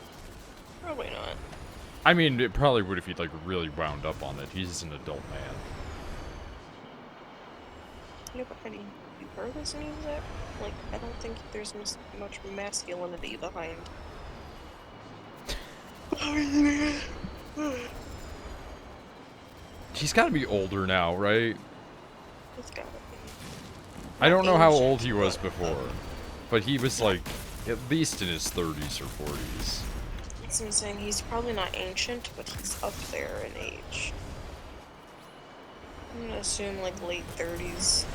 Probably not. I mean, it probably would if he'd like really wound up on it. He's an adult man. Yeah, but how do you purpose any of that? Like, I don't think there's much masculinity behind. He's gotta be older now, right? It's gotta be. I don't know how old he was before, but he was like at least in his 30s or 40s. That's what I'm saying. He's probably not ancient, but he's up there in age. I'm gonna assume like late 30s.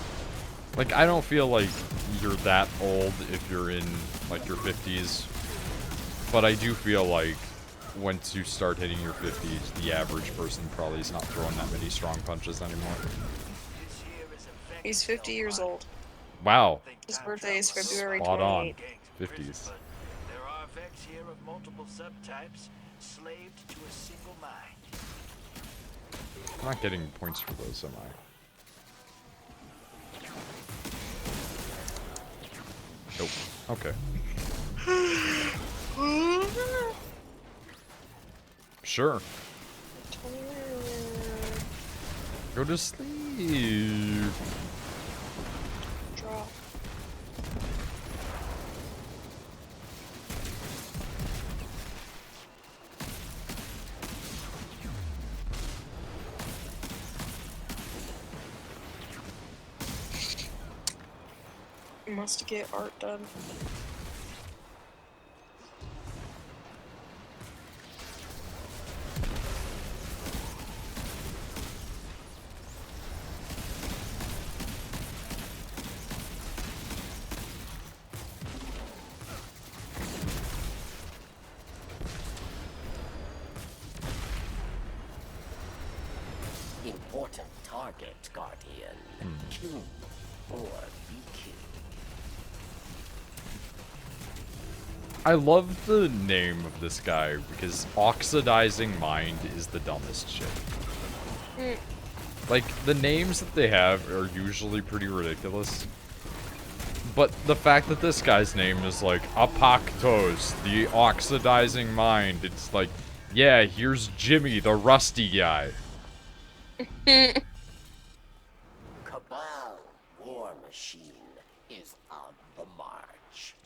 Like, I don't feel like you're that old if you're in like your 50s, but I do feel like once you start hitting your 50s, the average person probably is not throwing that many strong punches anymore. He's 50 years old. Wow. His birthday is February Spot on. 28th. 50s. There are effects here of multiple subtypes, slaved to a single mind. I'm not getting points for those, am I? Nope. Okay. Sure. Go to sleep. Draw. Must get art done. Important target, Guardian. Kill or be killed. I love the name of this guy because Oxidizing Mind is the dumbest shit. Like, the names that they have are usually pretty ridiculous. But the fact that this guy's name is like Apaktos, the Oxidizing Mind, it's like, yeah, here's Jimmy, the rusty guy. Cabal war machine is on the march.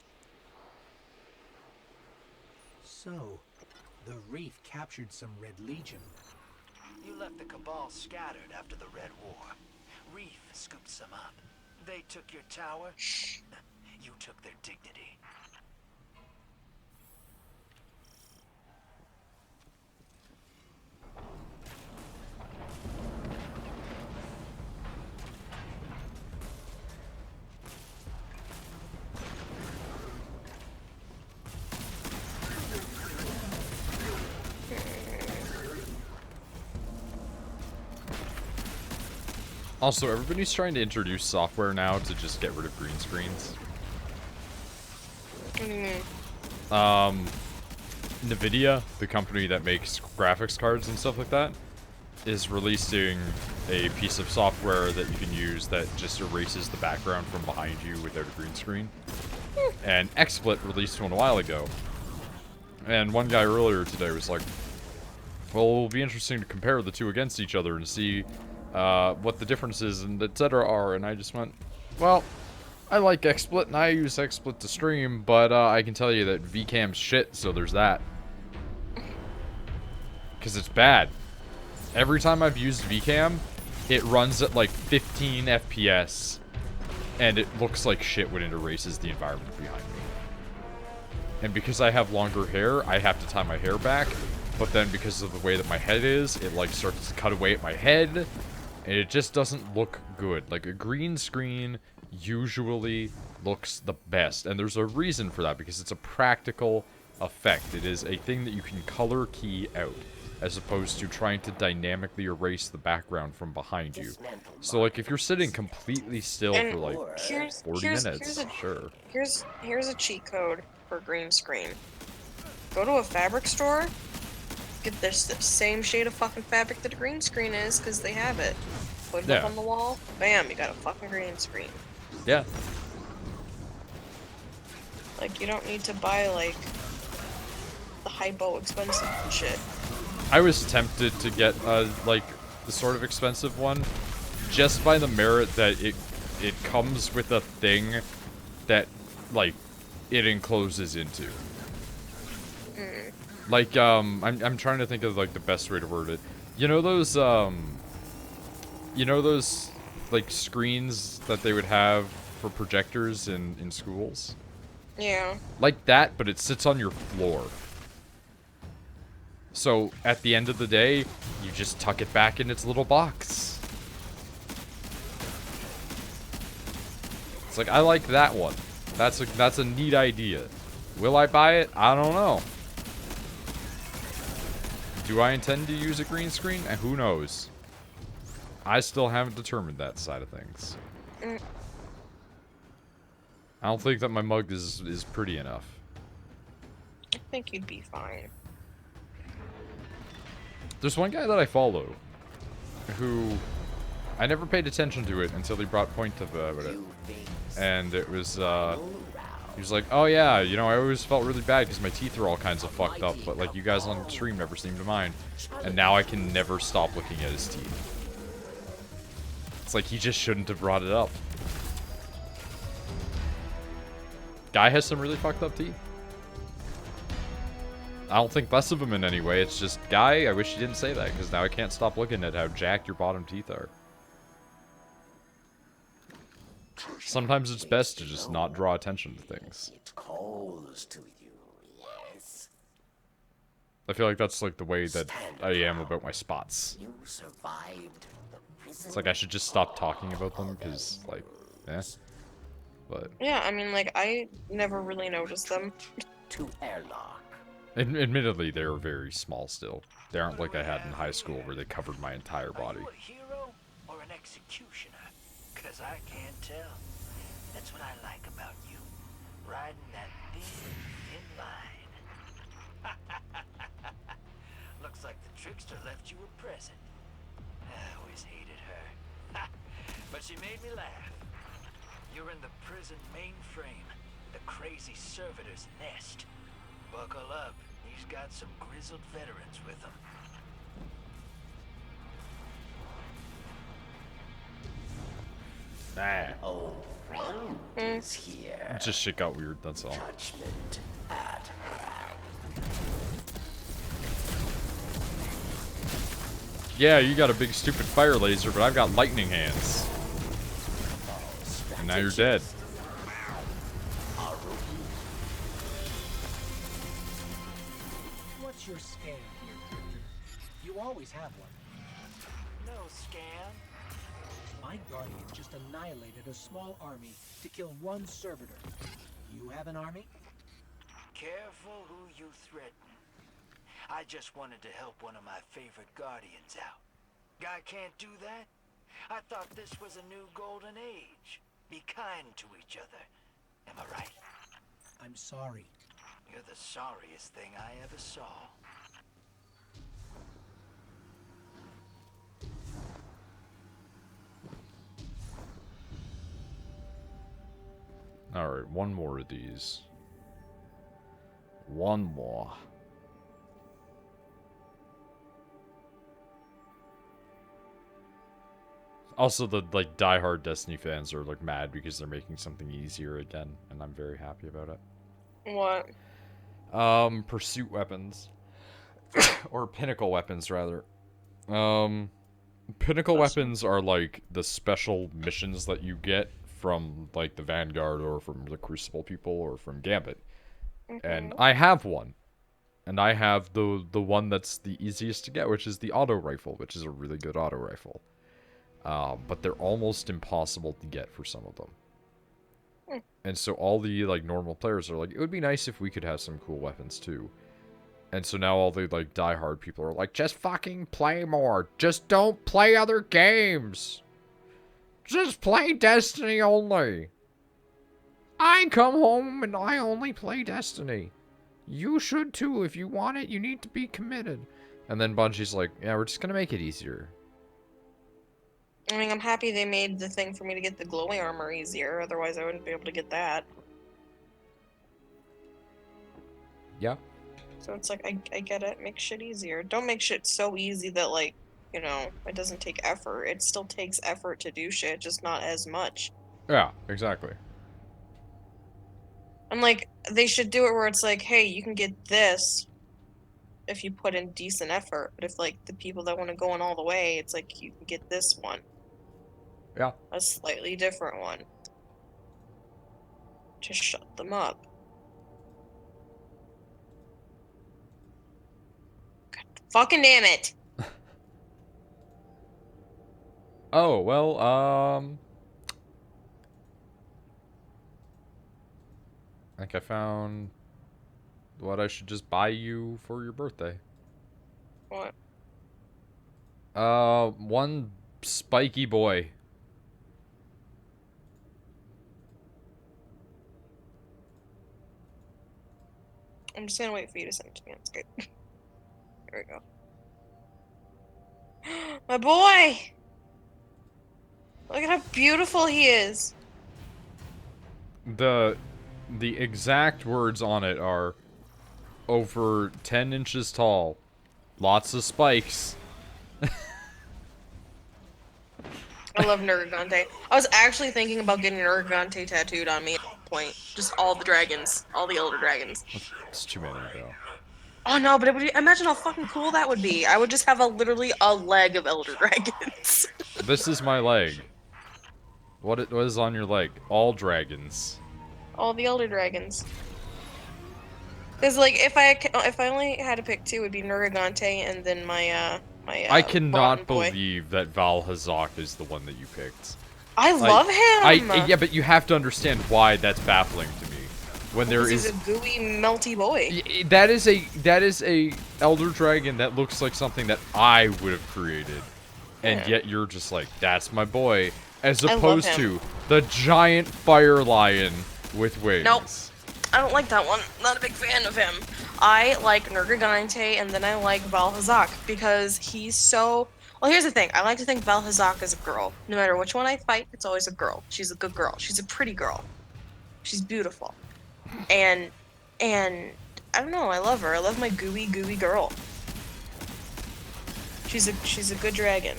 So, the Reef captured some Red Legion. You left the Cabal scattered after the Red War. Reef scooped some up. They took your tower. You took their dignity. Also, everybody's trying to introduce software now to just get rid of green screens. What do you mean? Nvidia, the company that makes graphics cards and stuff like that, is releasing a piece of software that you can use that just erases the background from behind you without a green screen. And XSplit released one a while ago. And one guy earlier today was like, well, it'll be interesting to compare the two against each other and see what the differences and etc. are. And I just went, well, I like XSplit and I use XSplit to stream, but I can tell you that VCam's shit, so there's that. Because it's bad. Every time I've used VCam, it runs at like 15 FPS, and it looks like shit when it erases the environment behind me. And because I have longer hair, I have to tie my hair back, but then because of the way that my head is, it like starts to cut away at my head, and it just doesn't look good. Like a green screen usually looks the best, and there's a reason for that, because it's a practical effect. It is a thing that you can color key out, as opposed to trying to dynamically erase the background from behind you. So, like, if you're sitting completely still for, like, 40 minutes, sure. Here's a cheat code for green screen. Go to a fabric store, get this the same shade of fucking fabric that a green screen is, because they have it. Put it up on the wall, bam, you got a fucking green screen. Yeah. Like, you don't need to buy, like, the hypo expensive shit. I was tempted to get, like, the sort of expensive one, just by the merit that it comes with a thing that, like, it encloses into. Like, I'm trying to think of, like, the best way to word it. You know those, like, screens that they would have for projectors in schools? Yeah. Like that, but it sits on your floor. So, at the end of the day, you just tuck it back in its little box. It's like, I like that one. That's a neat idea. Will I buy it? I don't know. Do I intend to use a green screen? And who knows? I still haven't determined that side of things. I don't think that my mug is pretty enough. I think you'd be fine. There's one guy that I follow who I never paid attention to it until he brought point about it. And it was, he was like, oh yeah, you know, I always felt really bad because my teeth are all kinds of fucked up, but like you guys on stream never seem to mind. And now I can never stop looking at his teeth. It's like he just shouldn't have brought it up. Guy has some really fucked up teeth. I don't think less of him in any way. It's just, guy, I wish you didn't say that, because now I can't stop looking at how jacked your bottom teeth are. Sometimes it's best to just not draw attention to things. It calls to you, yes. I feel like that's like the way that I am about my spots. You survived the prison. It's like I should just stop talking about them, because, like, But yeah, I mean, like, I never really noticed them. To airlock. Admittedly, they're very small still. They aren't like I had in high school where they covered my entire body. Are you a hero or an executioner? Cause I can't tell. That's what I like about you. Riding that thin line. Looks like the trickster left you a present. I always hated her. But she made me laugh. You're in the prison mainframe, the crazy servitor's nest. Buckle up, he's got some grizzled veterans with him. Oh, friend is here. Just shit got weird, that's all. Judgment at hand. Yeah, you got a big stupid fire laser, but I've got lightning hands. And now you're dead. What's your scam here? You always have one. No scam. My guardian just annihilated a small army to kill one servitor. You have an army? Careful who you threaten. I just wanted to help one of my favorite guardians out. Guy can't do that? I thought this was a new golden age. Be kind to each other. Am I right? I'm sorry. You're the sorriest thing I ever saw. Alright, one more of these. One more. Also, the like diehard Destiny fans are like mad because they're making something easier again, and I'm very happy about it. What? Pursuit weapons. Or pinnacle weapons, rather. Pinnacle weapons are like the special missions that you get from like the Vanguard or from the Crucible people or from Gambit. And I have one. And I have the one that's the easiest to get, which is the auto rifle, which is a really good auto rifle. But they're almost impossible to get for some of them. And so all the like normal players are like, it would be nice if we could have some cool weapons too. And so now all the like diehard people are like, just fucking play more. Just don't play other games. Just play Destiny only. I come home and I only play Destiny. You should too. If you want it, you need to be committed. And then Bungie's like, yeah, we're just gonna make it easier. I mean, I'm happy they made the thing for me to get the glowy armor easier. Otherwise, I wouldn't be able to get that. Yeah. So it's like, I get it. Make shit easier. Don't make shit so easy that, like, you know, it doesn't take effort. It still takes effort to do shit, just not as much. Yeah, exactly. I'm like, they should do it where it's like, hey, you can get this if you put in decent effort. But if, like, the people that want to go in all the way, it's like, you can get this one. Yeah. A slightly different one. Just shut them up. God, fucking damn it! Oh, well, I think I found what I should just buy you for your birthday. What? One spiky boy. I'm just gonna wait for you to send it to me. That's good. There we go. My boy! Look at how beautiful he is. The exact words on it are over 10 inches tall. Lots of spikes. I love Nergigante. I was actually thinking about getting Nergigante tattooed on me at one point. Just all the dragons. All the elder dragons. It's too many, though. Oh no, but it would, imagine how fucking cool that would be. I would just have literally a leg of elder dragons. This is my leg. What is on your leg? All dragons. All the elder dragons. Because like if I only had to pick two, it would be Nergigante and then my I cannot rotten boy. believe that Val Hazak is the one that you picked. I love him. Yeah, but you have to understand why that's baffling to me. When there He's is a gooey, melty boy. that is a elder dragon that looks like something that I would have created, and yet you're just like, that's my boy, as opposed to the giant fire lion with wings. Nope. I don't like that one. Not a big fan of him. I like Nergigante, and then I like Val Hazak, because he's so... Well, here's the thing. I like to think Val Hazak is a girl. No matter which one I fight, it's always a girl. She's a good girl. She's a pretty girl. She's beautiful. And I don't know, I love her. I love my gooey girl. She's a good dragon.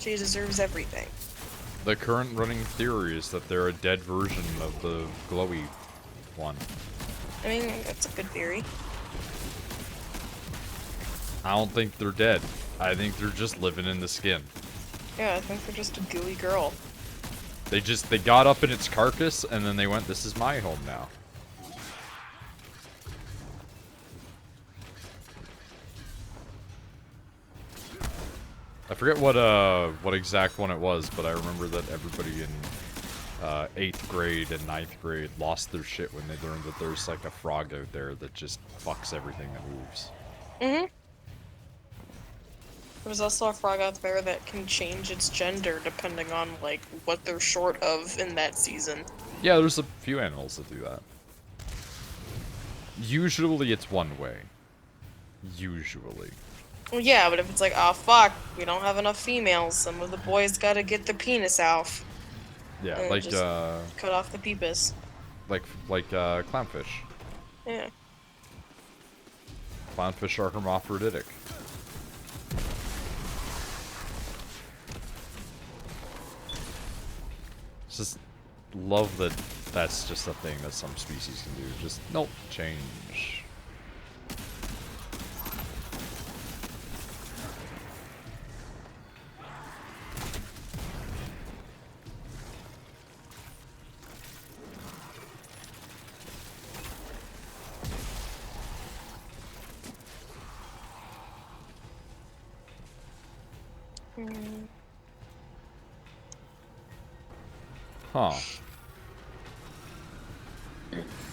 She deserves everything. The current running theory is that they're a dead version of the glowy one. I mean, that's a good theory. I don't think they're dead. I think they're just living in the skin. Yeah, I think they're just a gooey girl. They got up in its carcass and then they went, this is my home now. I forget what exact one it was, but I remember that everybody in 8th grade and 9th grade lost their shit when they learned that there's like a frog out there that just fucks everything that moves. Mm-hmm. There's also a frog out there that can change its gender depending on, like, what they're short of in that season. Yeah, there's a few animals that do that. Usually it's one way. Usually. Well, yeah, but if it's like, oh fuck, we don't have enough females, some of the boys gotta get their penis off. Yeah, And like, just cut off the peepus. like clownfish. Yeah. Clownfish are hermaphroditic. Just love that that's just a thing that some species can do. Just, nope, change. Huh.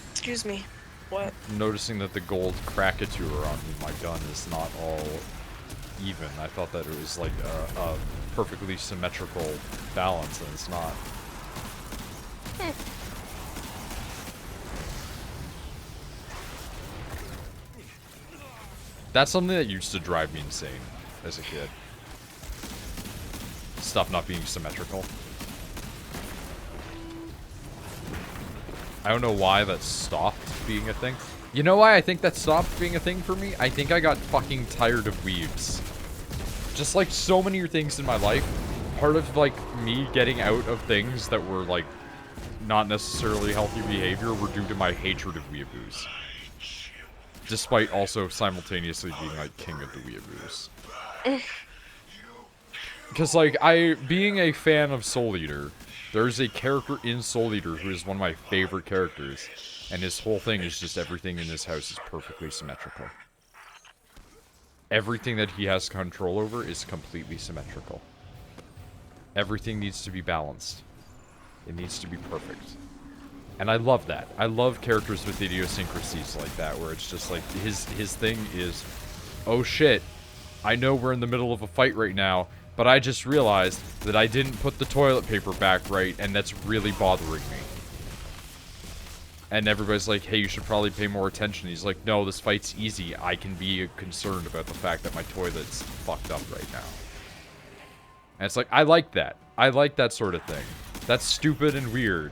Excuse me. What? Noticing that the gold crackatuer on my gun is not all even. I thought that it was like a perfectly symmetrical balance, and it's not. That's something that used to drive me insane as a kid. Stuff not being symmetrical. I don't know why that stopped being a thing. You know why I think that stopped being a thing for me? I think I got fucking tired of weebs. Just like so many things in my life, part of like me getting out of things that were like not necessarily healthy behavior were due to my hatred of weeaboos. Despite also simultaneously being like king of the weeaboos. Because like being a fan of Soul Eater, there's a character in Soul Eater who is one of my favorite characters, and his whole thing is just everything in his house is perfectly symmetrical. Everything that he has control over is completely symmetrical. Everything needs to be balanced. It needs to be perfect. And I love that. I love characters with idiosyncrasies like that, where it's just like, his thing is, oh shit, I know we're in the middle of a fight right now, but I just realized that I didn't put the toilet paper back right, and that's really bothering me. And everybody's like, hey, you should probably pay more attention. He's like, no, this fight's easy. I can be concerned about the fact that my toilet's fucked up right now. And it's like, I like that. I like that sort of thing. That's stupid and weird.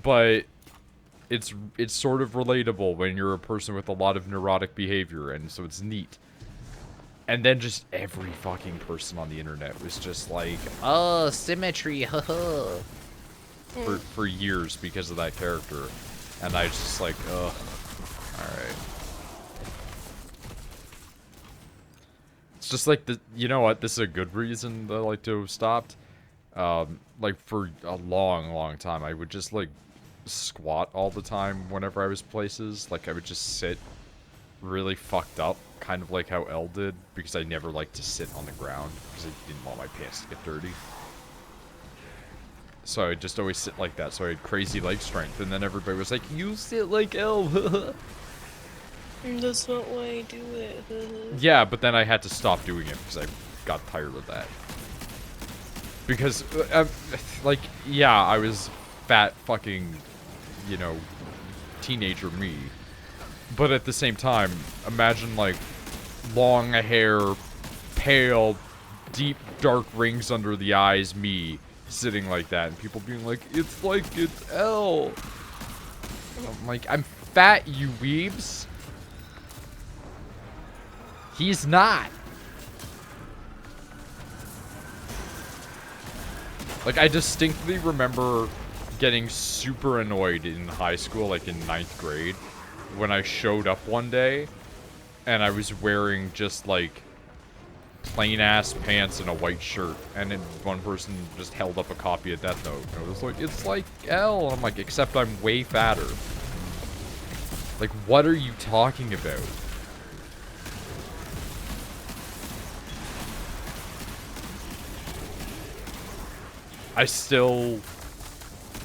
But it's sort of relatable when you're a person with a lot of neurotic behavior, and so it's neat. And then just every fucking person on the internet was just like, oh, symmetry, haha. For years because of that character. And I was just like, ugh. Alright. It's just like, you know what, this is a good reason that I like to have stopped. Like, for a long, long time, I would just, like, squat all the time whenever I was places. Like, I would just sit really fucked up. Kind of like how Elle did, because I never liked to sit on the ground, because I didn't want my pants to get dirty. So I'd just always sit like that, so I had crazy leg strength, and then everybody was like, you sit like Elle! That's not why I do it. Yeah, but then I had to stop doing it, because I got tired of that. Because, like, yeah, I was fat fucking, you know, teenager me. But at the same time, imagine, like, long hair, pale, deep, dark rings under the eyes me sitting like that. And people being like, it's like it's Elle. I'm like, I'm fat, you weebs. He's not. Like, I distinctly remember getting super annoyed in high school, like in 9th grade. When I showed up one day, and I was wearing just, like, plain-ass pants and a white shirt, and then one person just held up a copy of Death Note, and it was like, it's like Elle, and I'm like, except I'm way fatter. Like, what are you talking about? I still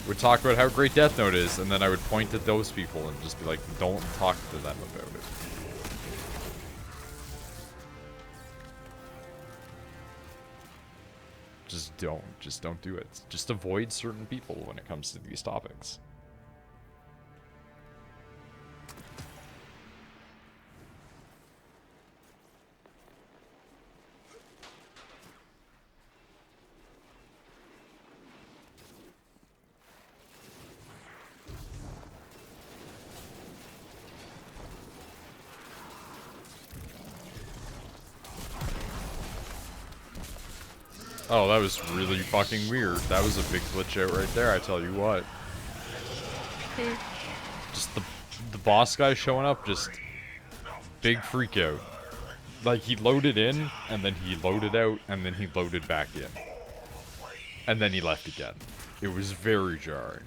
would talk about how great Death Note is, and then I would point at those people and just be like, don't talk to them about it. Just don't do it. Just avoid certain people when it comes to these topics. Oh, that was really fucking weird. That was a big glitch out right there, I tell you what. Just the boss guy showing up, just big freak out. Like, he loaded in, and then he loaded out, and then he loaded back in. And then he left again. It was very jarring.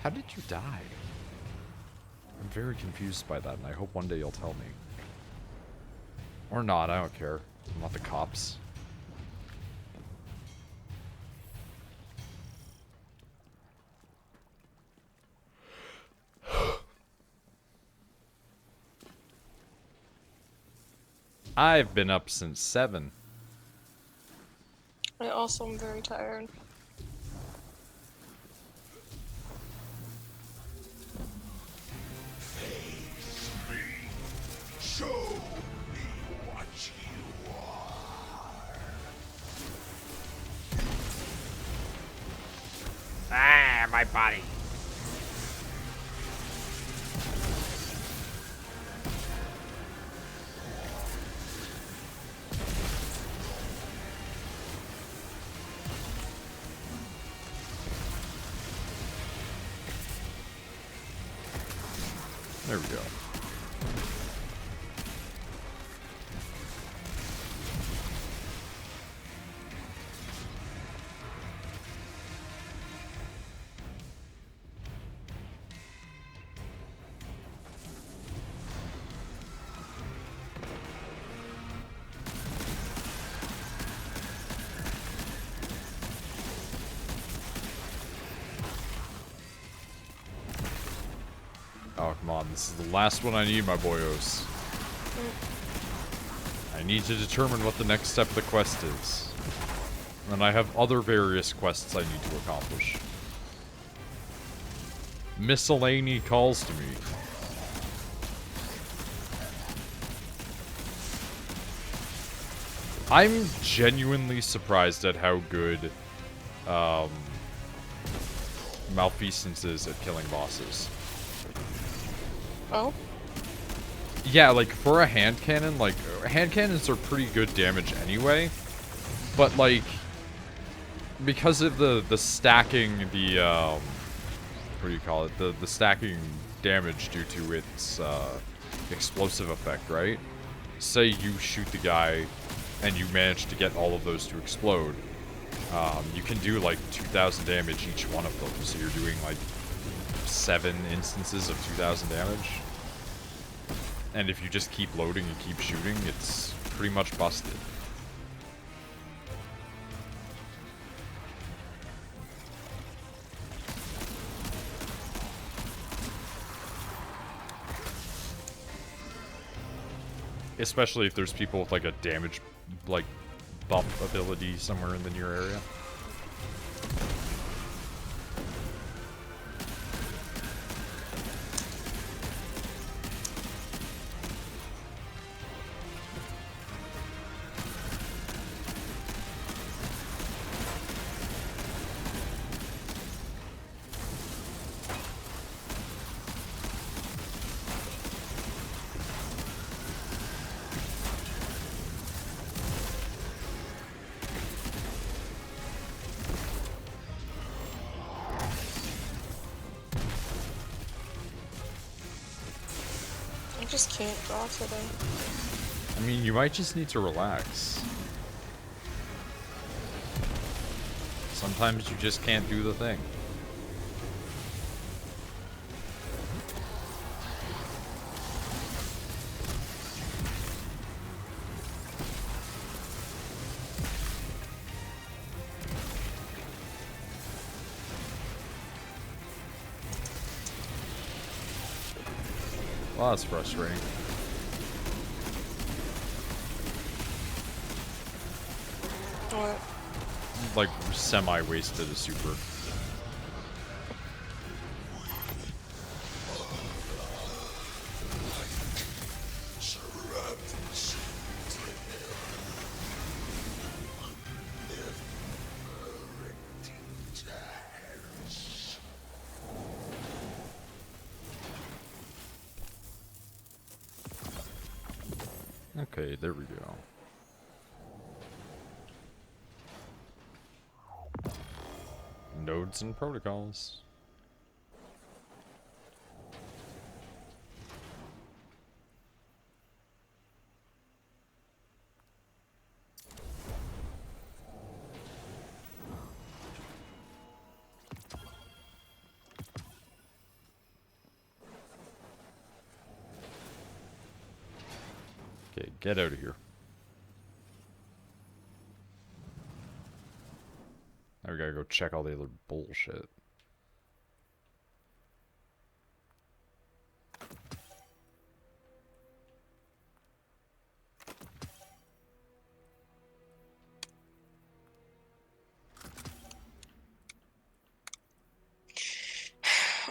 How did you die? I'm very confused by that, and I hope one day you'll tell me. Or not, I don't care. I'm not the cops. I've been up since 7. I also am very tired. Show me what you are. Ah, my body. There we go. Oh, come on. This is the last one I need, my boyos. I need to determine what the next step of the quest is. And I have other various quests I need to accomplish. Miscellany calls to me. I'm genuinely surprised at how good Malfeasance is at killing bosses. Oh? Yeah, like, for a hand cannon, like, hand cannons are pretty good damage anyway, but, like, because of the stacking, what do you call it, the stacking damage due to its, explosive effect, right? Say you shoot the guy, and you manage to get all of those to explode, you can do, like, 2,000 damage each one of them, so you're doing, like, 7 instances of 2,000 damage. And if you just keep loading and keep shooting, it's pretty much busted. Especially if there's people with like a damage, like, bump ability somewhere in the near area. I just can't draw today. I mean, you might just need to relax. Sometimes you just can't do the thing. Well, that's frustrating. What? Like, semi-wasted a super. Okay, there we go. Nodes and protocols. Okay, get out of here. Now we gotta go check all the other bullshit.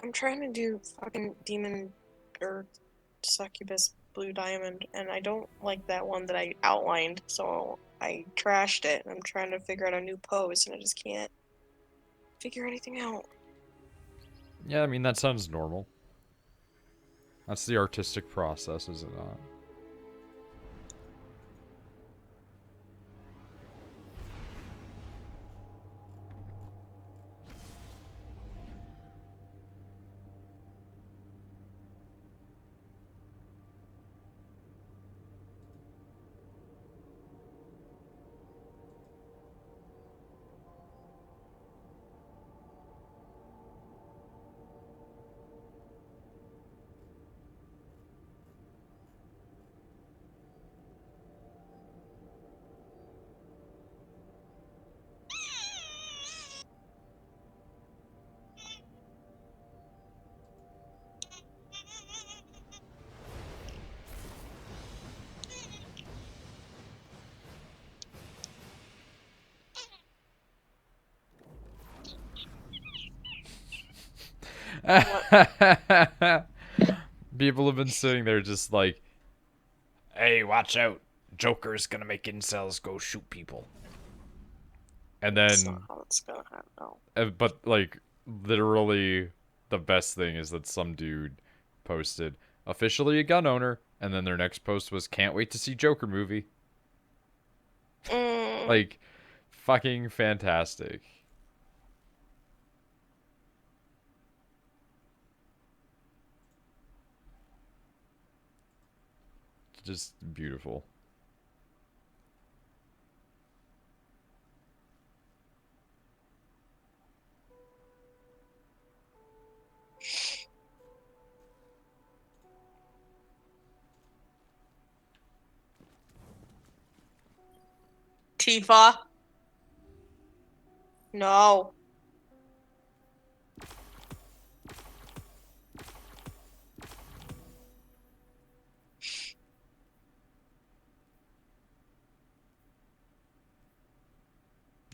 I'm trying to do fucking demon or succubus blue diamond, and I don't like that one that I outlined, so I trashed it. I'm trying to figure out a new pose, and I just can't figure anything out. Yeah, I mean, that sounds normal. That's the artistic process, is it not? People have been sitting there just like, hey, watch out. Joker's gonna make incels go shoot people. And That's then, not how it's gonna happen. No. but like, literally, the best thing is that some dude posted, officially a gun owner, and then their next post was, can't wait to see Joker movie. Like, fucking fantastic. Just beautiful. Tifa. No.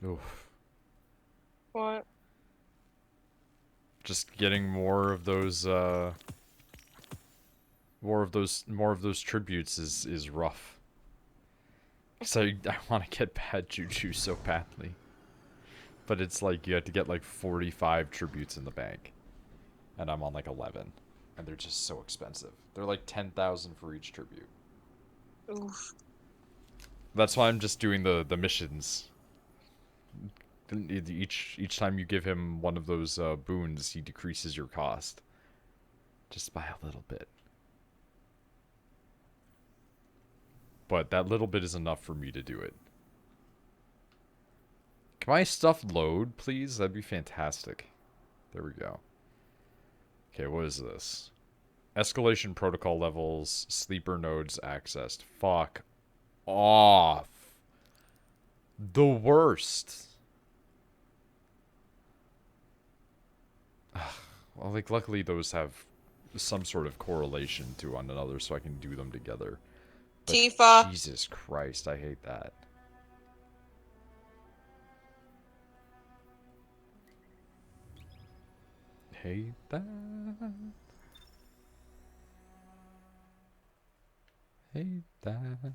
Oof. What? Just getting more of those more of those tributes is rough. So I want to get bad juju so badly. But it's like you have to get like 45 tributes in the bank. And I'm on like 11. And they're just so expensive. They're like 10,000 for each tribute. Oof. That's why I'm just doing the missions. Each time you give him one of those boons, he decreases your cost. Just by a little bit. But that little bit is enough for me to do it. Can my stuff load, please? That'd be fantastic. There we go. Okay, what is this? Escalation protocol levels, sleeper nodes accessed. Fuck off. The worst. Well, like, luckily those have some sort of correlation to one another so I can do them together. But Tifa. Jesus Christ, I hate that. Hate that. Hate that.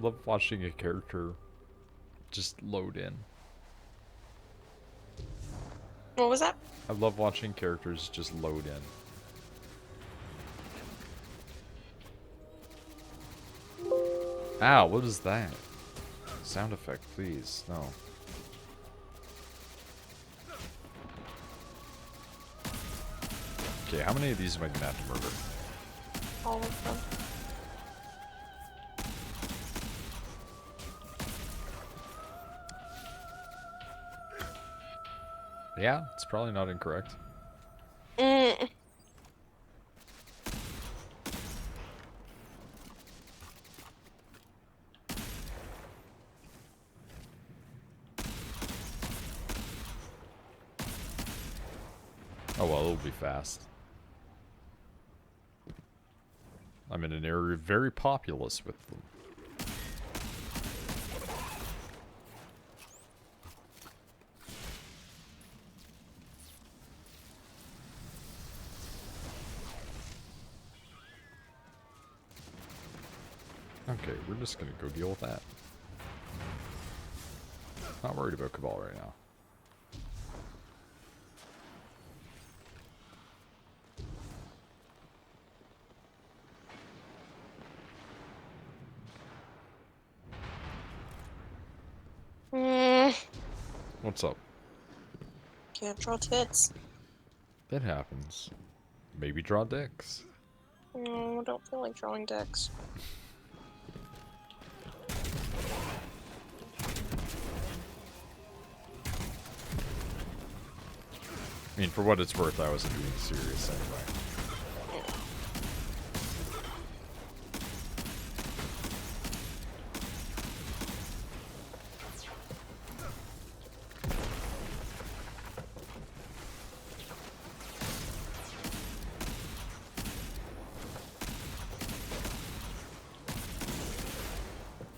Love watching a character just load in. What was that? I love watching characters just load in. Ow, what is that? Sound effect, please. No. Okay, how many of these am I gonna have to murder? All of them. Yeah, it's probably not incorrect. Mm. Oh well, it'll be fast. I'm in an area very populous with them. Okay, we're just gonna go deal with that. Not worried about Cabal right now. What's up? Can't draw tits. That happens. Maybe draw dicks. No, I don't feel like drawing dicks. I mean, for what it's worth, I wasn't being serious anyway.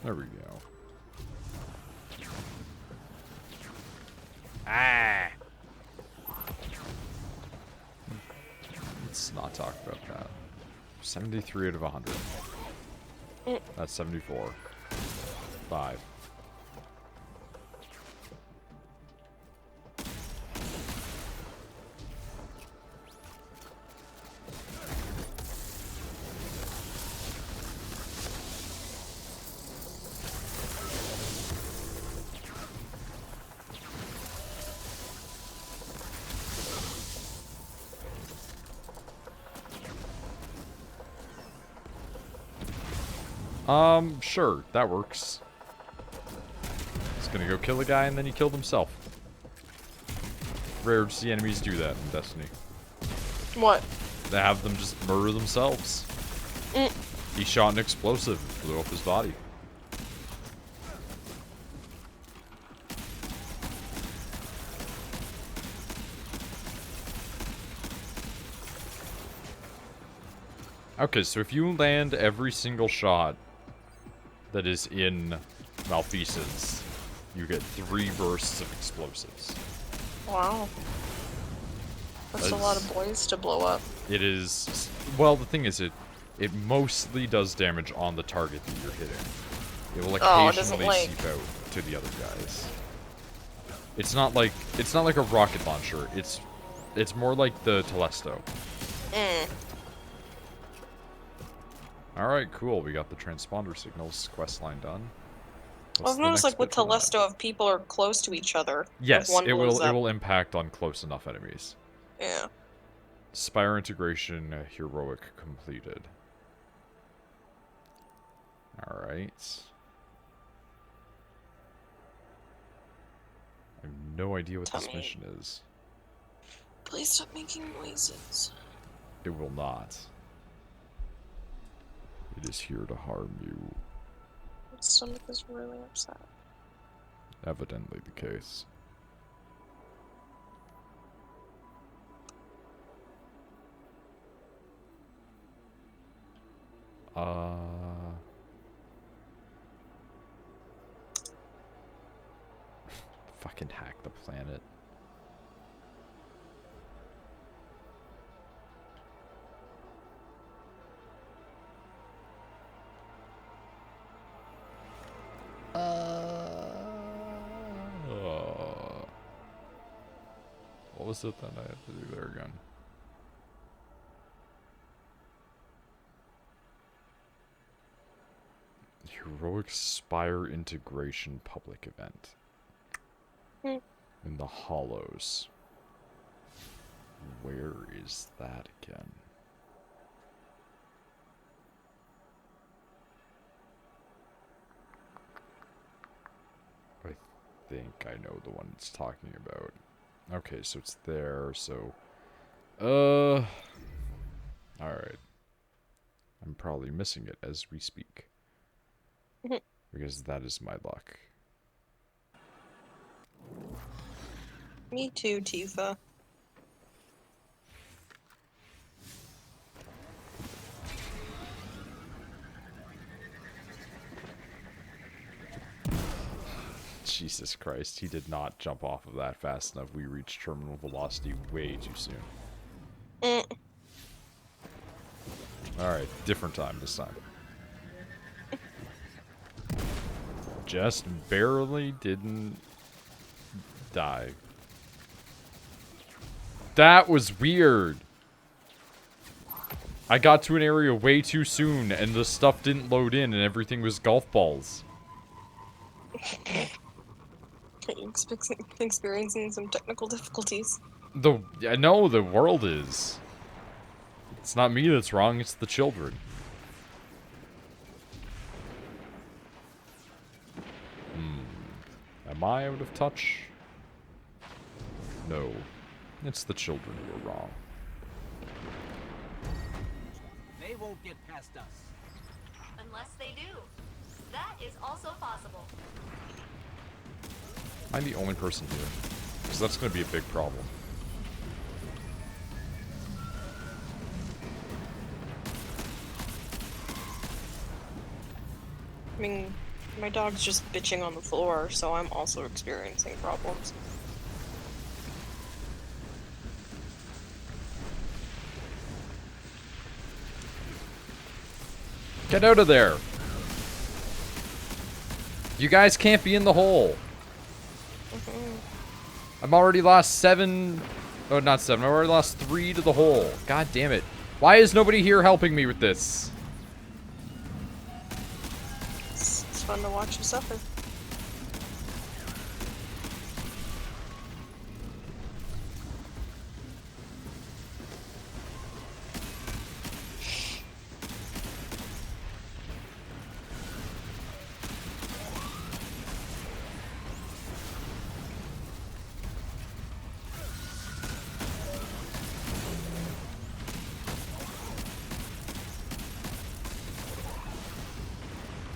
There we go. Ah! Let's not talk about that. 73 out of 100. That's 74. 5. Sure, that works. He's gonna go kill a guy and then he killed himself. Rare to see enemies do that in Destiny. What? They have them just murder themselves. He shot an explosive and blew up his body. Okay, so if you land every single shot that is in Malfeasance, you get 3 bursts of explosives. Wow. That's a lot of boys to blow up. It is... Well, the thing is, it mostly does damage on the target that you're hitting. It will occasionally seep out to the other guys. It's not like a rocket launcher. It's more like the Telesto. Alright, cool. We got the transponder signals quest line done. Well, I've noticed, like, with Telesto, if people are close to each other, yes, it will impact on close enough enemies. Yeah. Spire integration heroic completed. Alright. I have no idea what this mission is. Please stop making noises. It will not. It is here to harm you. My stomach is really upset. Evidently the case. Fucking hack the planet. What was it that I had to do there again? Heroic Spire Integration Public Event. In the Hollows. Where is that again? I think I know the one it's talking about. Okay, so it's there, so... Alright. I'm probably missing it as we speak. Because that is my luck. Me too, Tifa. Jesus Christ, he did not jump off of that fast enough. We reached terminal velocity way too soon. Alright, different time this time. Just barely didn't die. That was weird. I got to an area way too soon and the stuff didn't load in and everything was golf balls. Experiencing some technical difficulties. I know the world is. It's not me that's wrong, it's the children. Am I out of touch? No. It's the children who are wrong. They won't get past us. Unless they do. That is also possible. I'm the only person here. Because that's going to be a big problem. I mean, my dog's just bitching on the floor, so I'm also experiencing problems. Get out of there! You guys can't be in the hole! I've already lost 7... Oh, not 7. I've already lost 3 to the hole. God damn it. Why is nobody here helping me with this? It's fun to watch you suffer.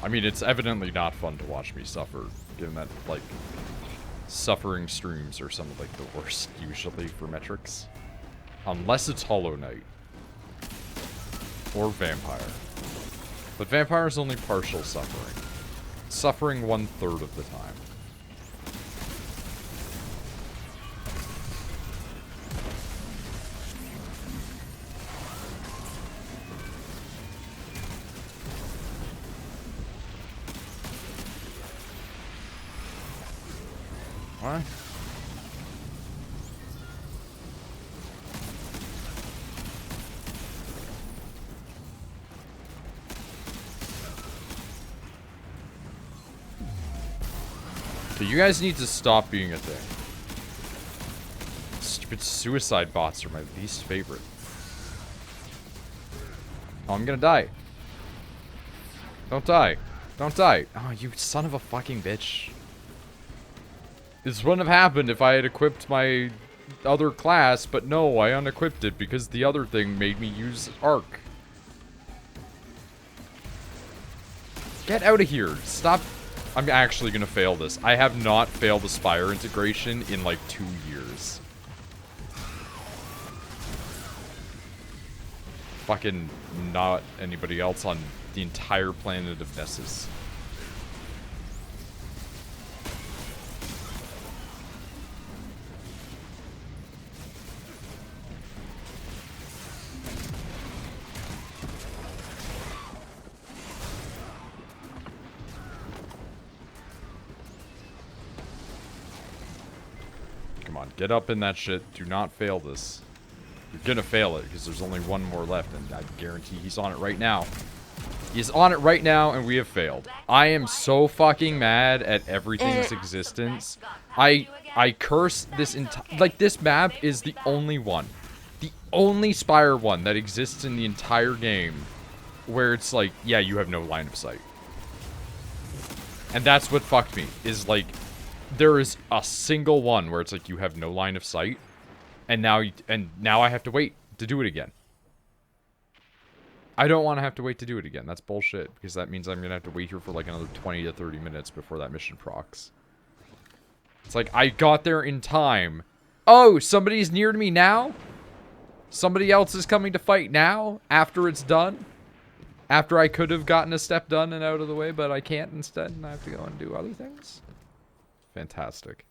I mean, it's evidently not fun to watch me suffer, given that, like, suffering streams are some of, like, the worst, usually, for metrics. Unless it's Hollow Knight. Or vampire. But vampire is only partial suffering. Suffering 1/3 of the time. What? So you guys need to stop being a thing. Stupid suicide bots are my least favorite. Oh, I'm gonna die. Don't die. Don't die. Oh, you son of a fucking bitch. This wouldn't have happened if I had equipped my other class, but no, I unequipped it because the other thing made me use Arc. Get out of here. Stop. I'm actually gonna fail this. I have not failed the Spire integration in like 2 years. Fucking not anybody else on the entire planet of Nessus. Come on, get up in that shit. Do not fail this. You're gonna fail it, because there's only one more left, and I guarantee he's on it right now. He's on it right now, and we have failed. I am so fucking mad at everything's existence. I curse this entire... Like, this map is the only one. The only Spire one that exists in the entire game where it's like, yeah, you have no line of sight. And that's what fucked me, is like... There is a single one where it's like you have no line of sight, and now I have to wait to do it again. I don't want to have to wait to do it again. That's bullshit, because that means I'm gonna have to wait here for like another 20 to 30 minutes before that mission procs. It's like I got there in time. Oh, somebody's near to me now? Somebody else is coming to fight now after it's done? After I could have gotten a step done and out of the way, but I can't instead, and I have to go and do other things? Fantastic.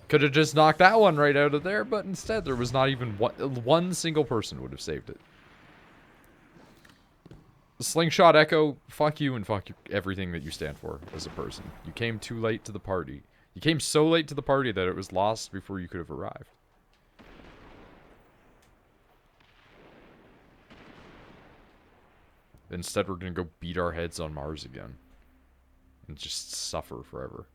Could have just knocked that one right out of there, but instead there was not even one single person would have saved it. Slingshot Echo, fuck you and fuck everything that you stand for as a person. You came too late to the party. You came so late to the party that it was lost before you could have arrived. Instead, we're gonna go beat our heads on Mars again. And just suffer forever.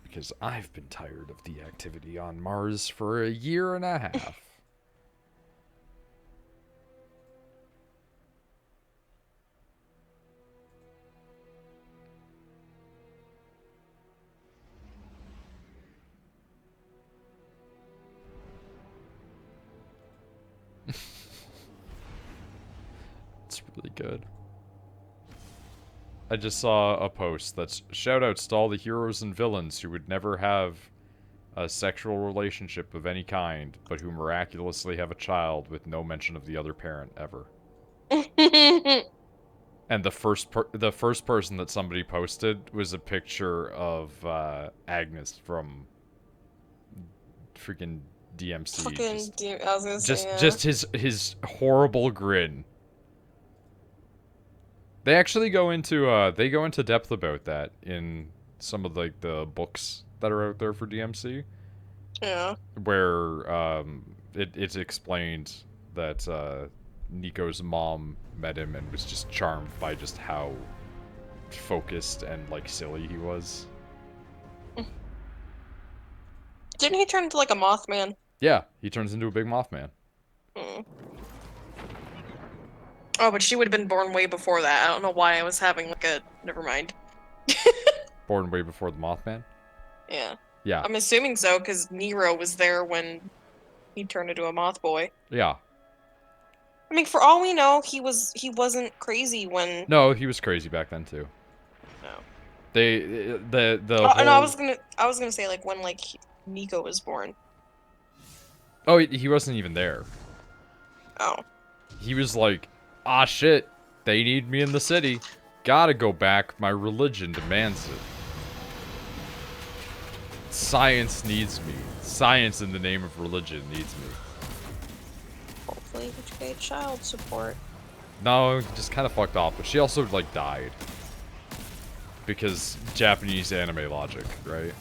Because I've been tired of the activity on Mars for 1.5 years. It's really good. I just saw a post that's shoutouts to all the heroes and villains who would never have a sexual relationship of any kind, but who miraculously have a child with no mention of the other parent ever. And the first person that somebody posted was a picture of Agnes from freaking DMC. Fucking I was gonna say, yeah. Just his horrible grin. They actually go into depth about that in some of like the books that are out there for DMC. Yeah. Where it's explained that Nico's mom met him and was just charmed by just how focused and like silly he was. Didn't he turn into like a Mothman? Yeah, he turns into a big Mothman. Hmm. Oh, but she would have been born way before that. I don't know why I was having like a... Never mind. Born way before the Mothman? Yeah. Yeah. I'm assuming so, because Nero was there when he turned into a moth boy. Yeah. I mean, for all we know, he wasn't crazy when... No, he was crazy back then too. No. The Oh, whole. and I was gonna say like when like Nico was born. Oh, he wasn't even there. Oh. He was like, ah shit, they need me in the city. Gotta go back. My religion demands it. Science needs me. Science in the name of religion needs me. Hopefully we pay child support. No, just kind of fucked off. But she also like died because Japanese anime logic, right?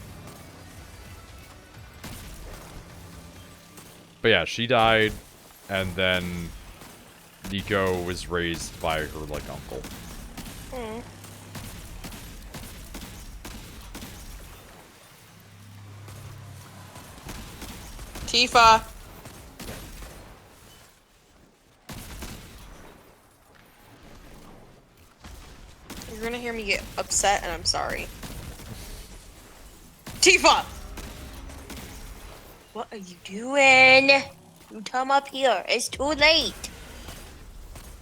But yeah, she died, and then Nico was raised by her like uncle. Hmm. Tifa. You're gonna hear me get upset, and I'm sorry. Tifa! What are you doing? You come up here. It's too late.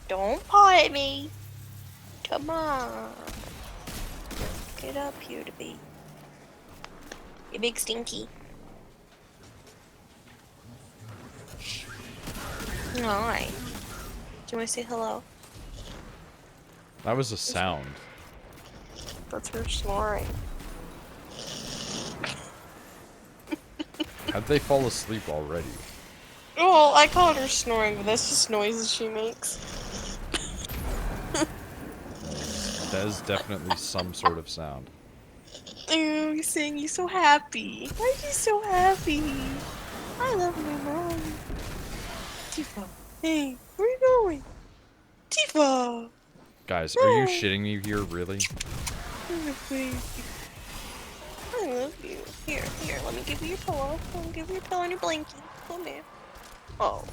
Don't paw at me. Come on. Get up here to be. You big stinky. Hi. Do you want to say hello? That was a sound. That's her snoring. How'd they fall asleep already? Well, I call her snoring, but that's just noises she makes. That is definitely some sort of sound. Oh, you're saying you're so happy. Why are you so happy? I love my mom. Tifa. Hey, where are you going? Tifa! Guys, are you shitting me here, really? I love you. Here, let me give you your pillow. Let me give you your pillow and your blankie. Come here. Oh.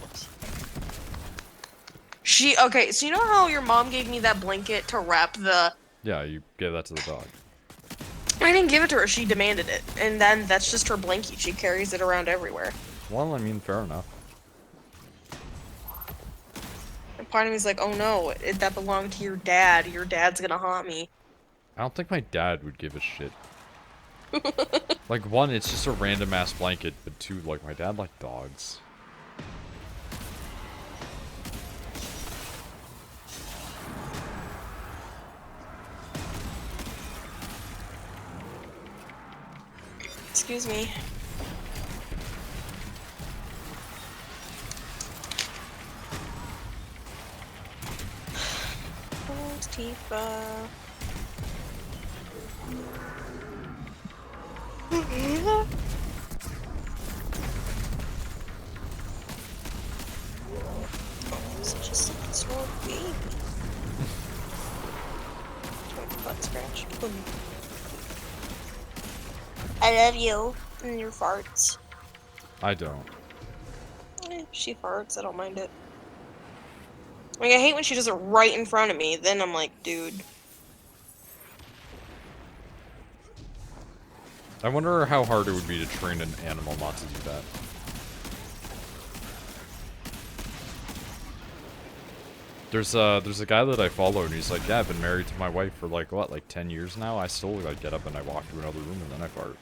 Okay, so you know how your mom gave me that blanket to wrap the... Yeah, you gave that to the dog. I didn't give it to her, she demanded it. And then that's just her blankie. She carries it around everywhere. Well, I mean, fair enough. And part of me's like, oh no, that belonged to your dad. Your dad's gonna haunt me. I don't think my dad would give a shit. Like, one, it's just a random ass blanket, but two, like, my dad liked dogs. Excuse me. Where's Tifa? Such a sick small baby. Butt scratch. I love you and your farts. I don't. She farts. I don't mind it. Like, I hate when she does it right in front of me. Then I'm like, dude. I wonder how hard it would be to train an animal not to do that. There's a guy that I follow, and he's like, yeah, I've been married to my wife for like, what, like 10 years now? I still, like, get up and I walk to another room and then I fart.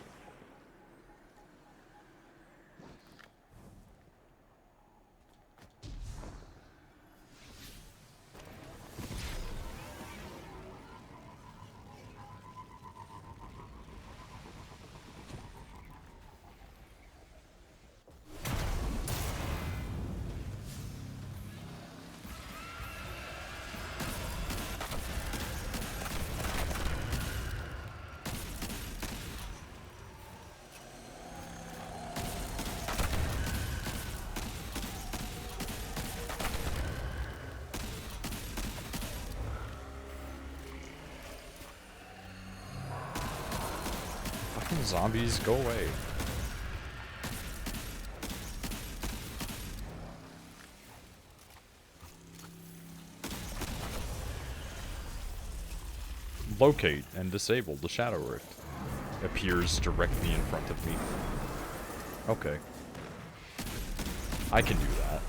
Fucking zombies, go away. Locate and disable the Shadow Rift. Appears directly in front of me. Okay. I can do that.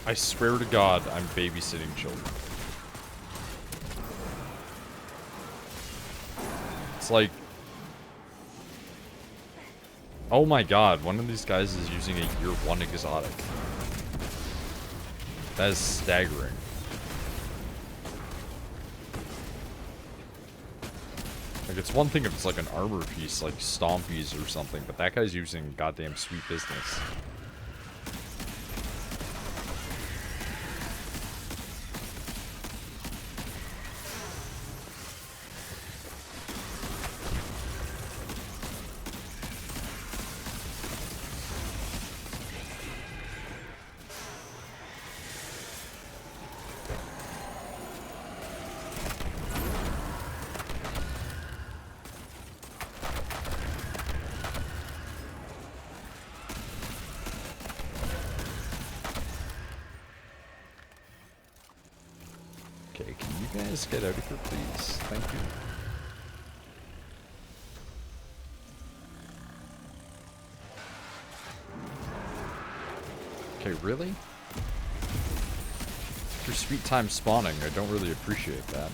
I swear to God, I'm babysitting children. It's like... Oh my God, one of these guys is using a year 1 exotic. That is staggering. Like, it's one thing if it's like an armor piece, like Stompies or something, but that guy's using goddamn sweet business. Okay, can you guys get out of here, please? Thank you. Okay, really? Your sweet time spawning, I don't really appreciate that.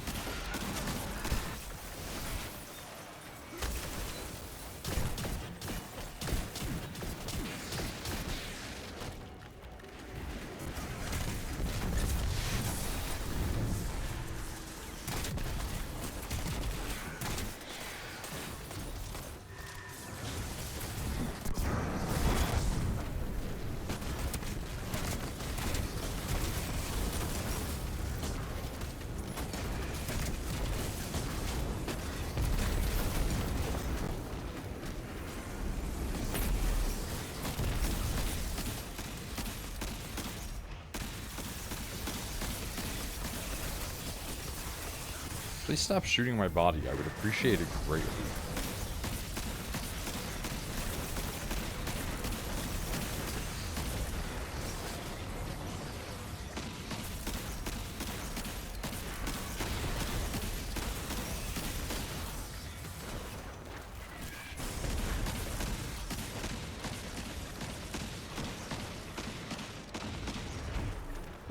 Please stop shooting my body. I would appreciate it greatly.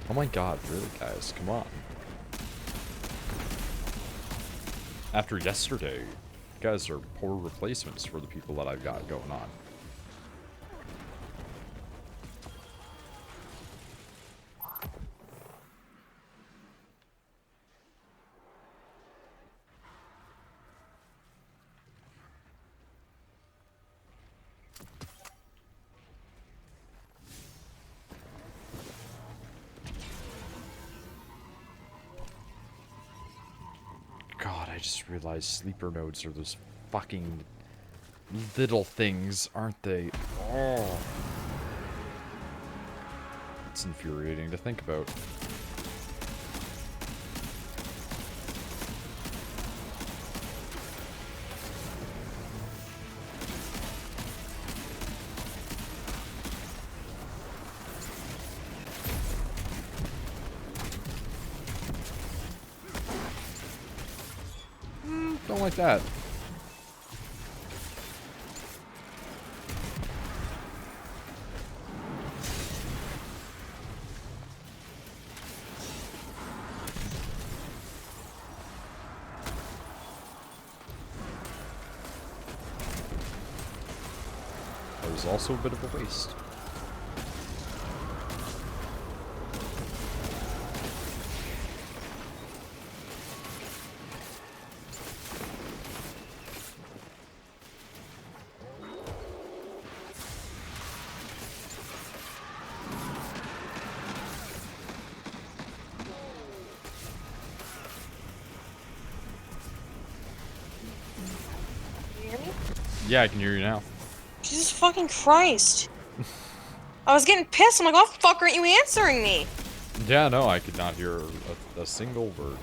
Oh my God, really, guys? Come on. After yesterday, you guys are poor replacements for the people that I've got going on. God, I just realized sleeper nodes are those fucking little things, aren't they? Oh. It's infuriating to think about. Don't like that. That was also a bit of a waste. Yeah, I can hear you now. Jesus fucking Christ. I was getting pissed. I'm like, why the fuck aren't you answering me? Yeah, no, I could not hear a single word.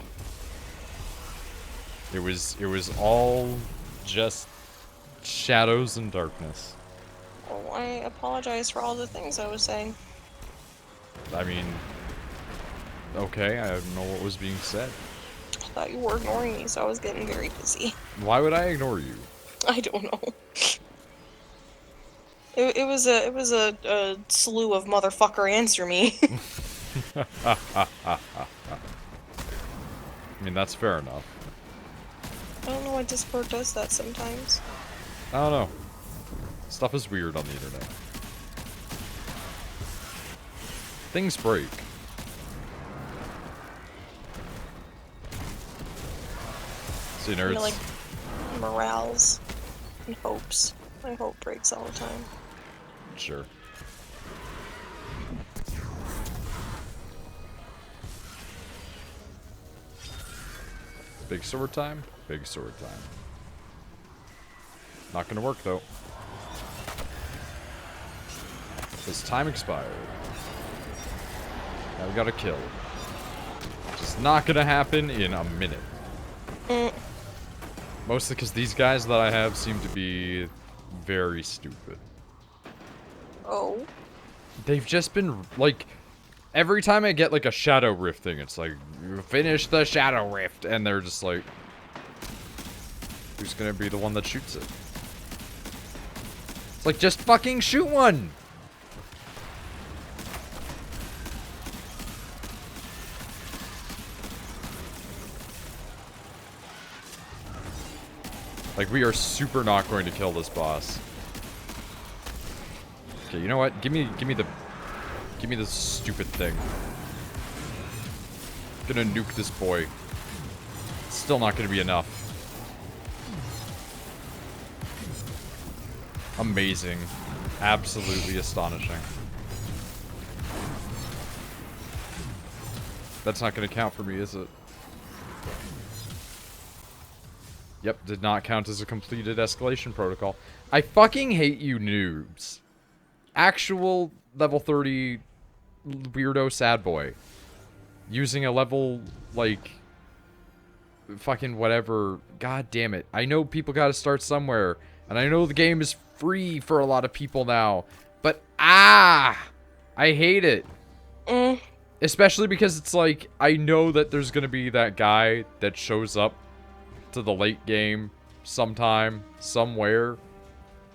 It was all just shadows and darkness. Well, I apologize for all the things I was saying. I mean, okay, I don't know what was being said. I thought you were ignoring me, so I was getting very busy. Why would I ignore you? I don't know. It was a slew of motherfucker answer me. I mean, that's fair enough. I don't know why Discord does that sometimes. I don't know. Stuff is weird on the internet. Things break. So, you know, You know, it's... like morals and hopes. My hope breaks all the time. Sure. Big sword time? Big sword time. Not gonna work, though. This time expired. Now we gotta kill. Which is not gonna happen in a minute. Mostly because these guys that I have seem to be very stupid. Oh. They've just been, like... Every time I get, like, a Shadow Rift thing, it's like, you finish the Shadow Rift, and they're just like... Who's gonna be the one that shoots it? It's like, just fucking shoot one! Like, we are super not going to kill this boss. Okay, you know what? Give me the stupid thing. Gonna nuke this boy. Still not gonna be enough. Amazing. Absolutely astonishing. That's not gonna count for me, is it? Yep, did not count as a completed escalation protocol. I fucking hate you noobs. Actual level 30 weirdo sad boy. Using a level, like, fucking whatever. God damn it. I know people gotta start somewhere. And I know the game is free for a lot of people now. But, I hate it. Especially because it's like, I know that there's gonna be that guy that shows up to the late game sometime, somewhere,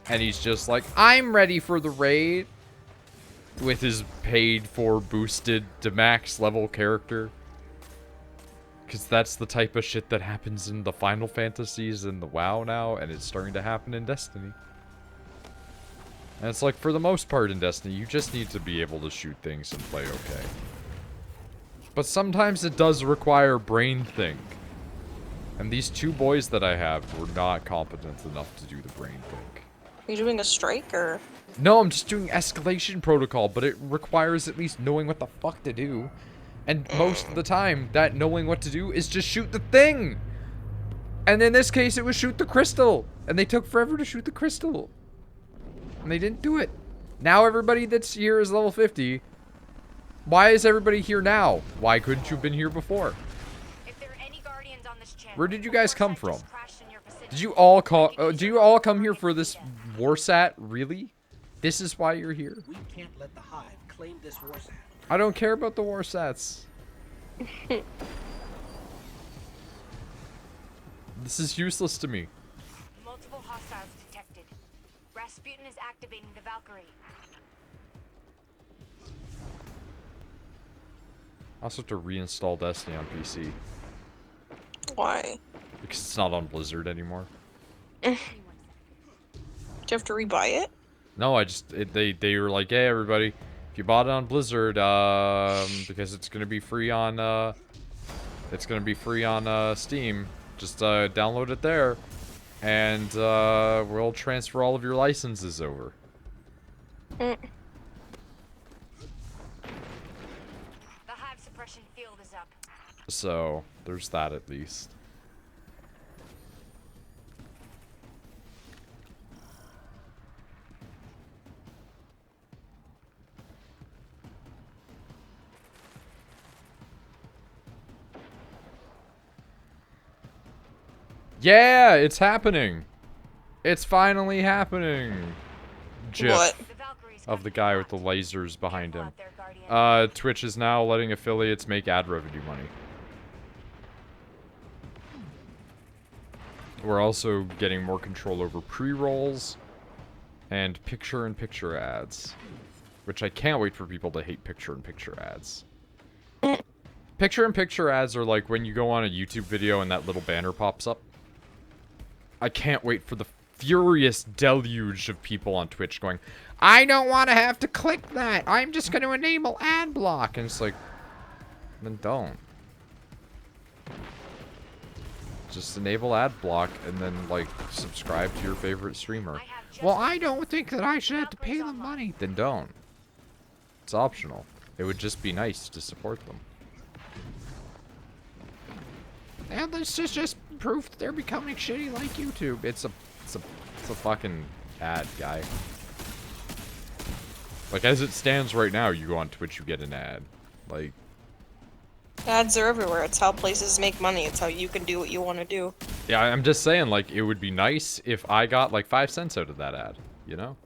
and he's just like, I'm ready for the raid, with his paid for boosted to max level character, because that's the type of shit that happens in the Final Fantasies and the WoW now, and it's starting to happen in Destiny. And it's like, for the most part in Destiny, you just need to be able to shoot things and play okay. But sometimes it does require brain think. And these two boys that I have were not competent enough to do the brain think. Are you doing a strike, or...? No, I'm just doing escalation protocol, but it requires at least knowing what the fuck to do. And most of the time, that knowing what to do is just shoot the thing! And in this case, it was shoot the crystal! And they took forever to shoot the crystal. And they didn't do it. Now everybody that's here is level 50. Why is everybody here now? Why couldn't you have been here before? Where did you guys come from? Did you all do you all come here for this warsat? Really? This is why you're here? We can't let the Hive claim this warsat. I don't care about the warsats. This is useless to me. Multiple hostiles detected. Rasputin is activating the Valkyrie. I also have to reinstall Destiny on PC. Why? Because it's not on Blizzard anymore. Do you have to rebuy it? No, I just they were like, hey everybody, if you bought it on Blizzard, because it's gonna be free on Steam, just download it there, and we'll transfer all of your licenses over. The hive suppression field is up. So there's that at least. Yeah, it's happening. It's finally happening. GIF What? of the guy with the lasers behind him. Twitch is now letting affiliates make ad revenue money. We're also getting more control over pre-rolls and picture-in-picture ads, which I can't wait for people to hate picture-in-picture ads. Picture-in-picture ads are like when you go on a YouTube video and that little banner pops up. I can't wait for the furious deluge of people on Twitch going, I don't want to have to click that. I'm just going to enable ad block. And it's like, then don't. Just enable ad block and then, like, subscribe to your favorite streamer. Well, I don't think that I should have to pay them money. Then don't. It's optional. It would just be nice to support them. And this is just proof that they're becoming shitty like YouTube. It's a fucking ad, guy. Like, as it stands right now, you go on Twitch, you get an ad. Like... Ads are everywhere. It's how places make money. It's how you can do what you want to do. Yeah, I'm just saying, like, it would be nice if I got, like, 5 cents out of that ad, you know?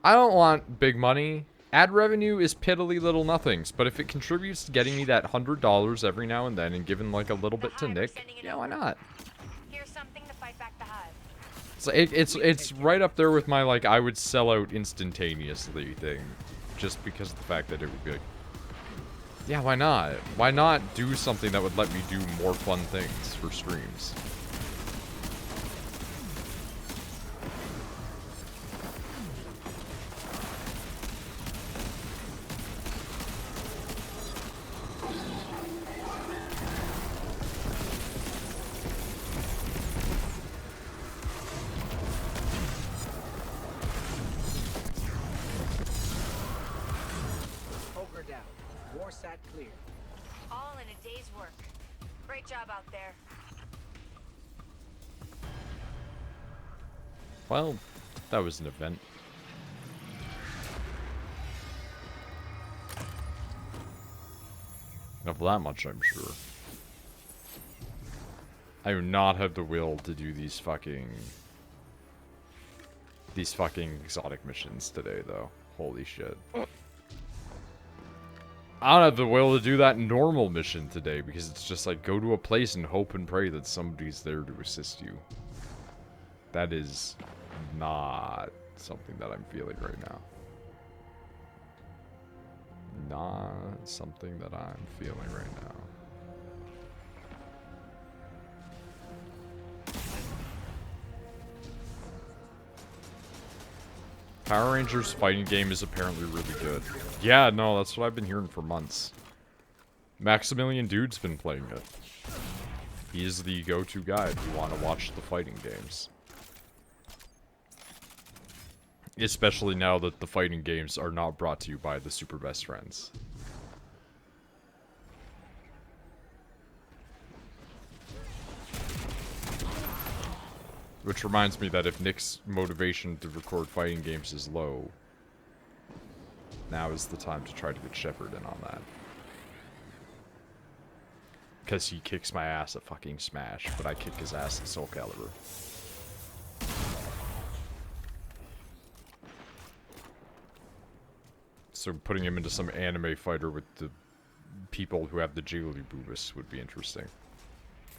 I don't want big money. Ad revenue is piddly little nothings, but if it contributes to getting me that $100 every now and then and giving, like, a little bit to Nick, yeah, why not? Here's something to fight back the hive. So it's right up there with my, like, I would sell out instantaneously thing, just because of the fact that it would be like, yeah, why not? Why not do something that would let me do more fun things for streams? Ogre down. Warsat clear. All in a day's work. Great job out there. Well, that was an event. Of that much, I'm sure. I do not have the will to do these fucking exotic missions today, though. Holy shit. I don't have the will to do that normal mission today, because it's just like, go to a place and hope and pray that somebody's there to assist you. That is not something that I'm feeling right now. Not something that I'm feeling right now. Power Rangers fighting game is apparently really good. Yeah, no, that's what I've been hearing for months. Maximilian Dude's been playing it. He's the go-to guy if you want to watch the fighting games. Especially now that the fighting games are not brought to you by the Super Best Friends. Which reminds me that if Nick's motivation to record fighting games is low, now is the time to try to get Shepard in on that. Because he kicks my ass at fucking Smash, but I kick his ass at Soul Calibur. So putting him into some anime fighter with the people who have the Jigglyboobus would be interesting.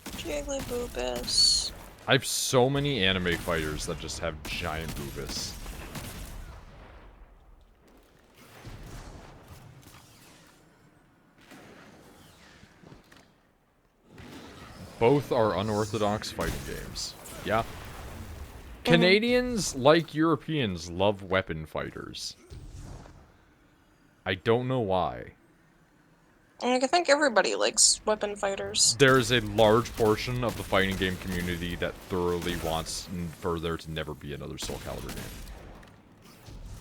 Jigglyboobus. I have so many anime fighters that just have giant boobus. Both are unorthodox fighting games. Yeah. Canadians, like Europeans, love weapon fighters. I don't know why. Like, I think everybody likes weapon fighters. There is a large portion of the fighting game community that thoroughly wants for there to never be another Soul Calibur game.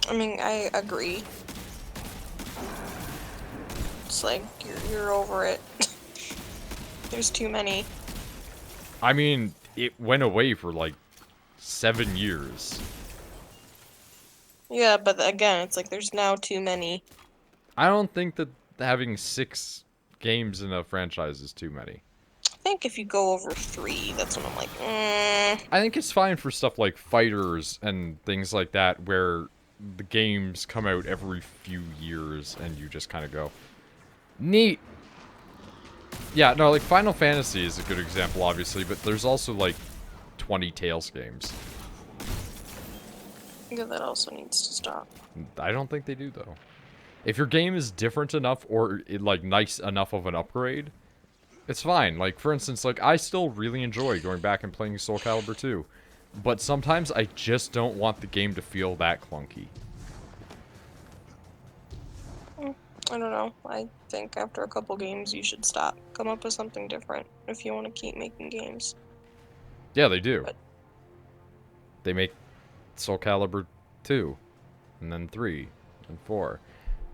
I mean, I agree. It's like, you're over it. There's too many. I mean, it went away for like 7 years. Yeah, but again, it's like there's now too many. I don't think that having 6 games in a franchise is too many. I think if you go over 3, that's when I'm like, I think it's fine for stuff like fighters and things like that, where the games come out every few years and you just kind of go, neat. Yeah, no, like Final Fantasy is a good example, obviously, but there's also like 20 Tales games. Yeah, that also needs to stop. I don't think they do, though. If your game is different enough or like nice enough of an upgrade, it's fine. Like for instance, like I still really enjoy going back and playing Soul Calibur 2, but sometimes I just don't want the game to feel that clunky. I don't know. I think after a couple games you should stop. Come up with something different if you want to keep making games. Yeah, they do. But They make Soul Calibur 2, and then 3, and 4.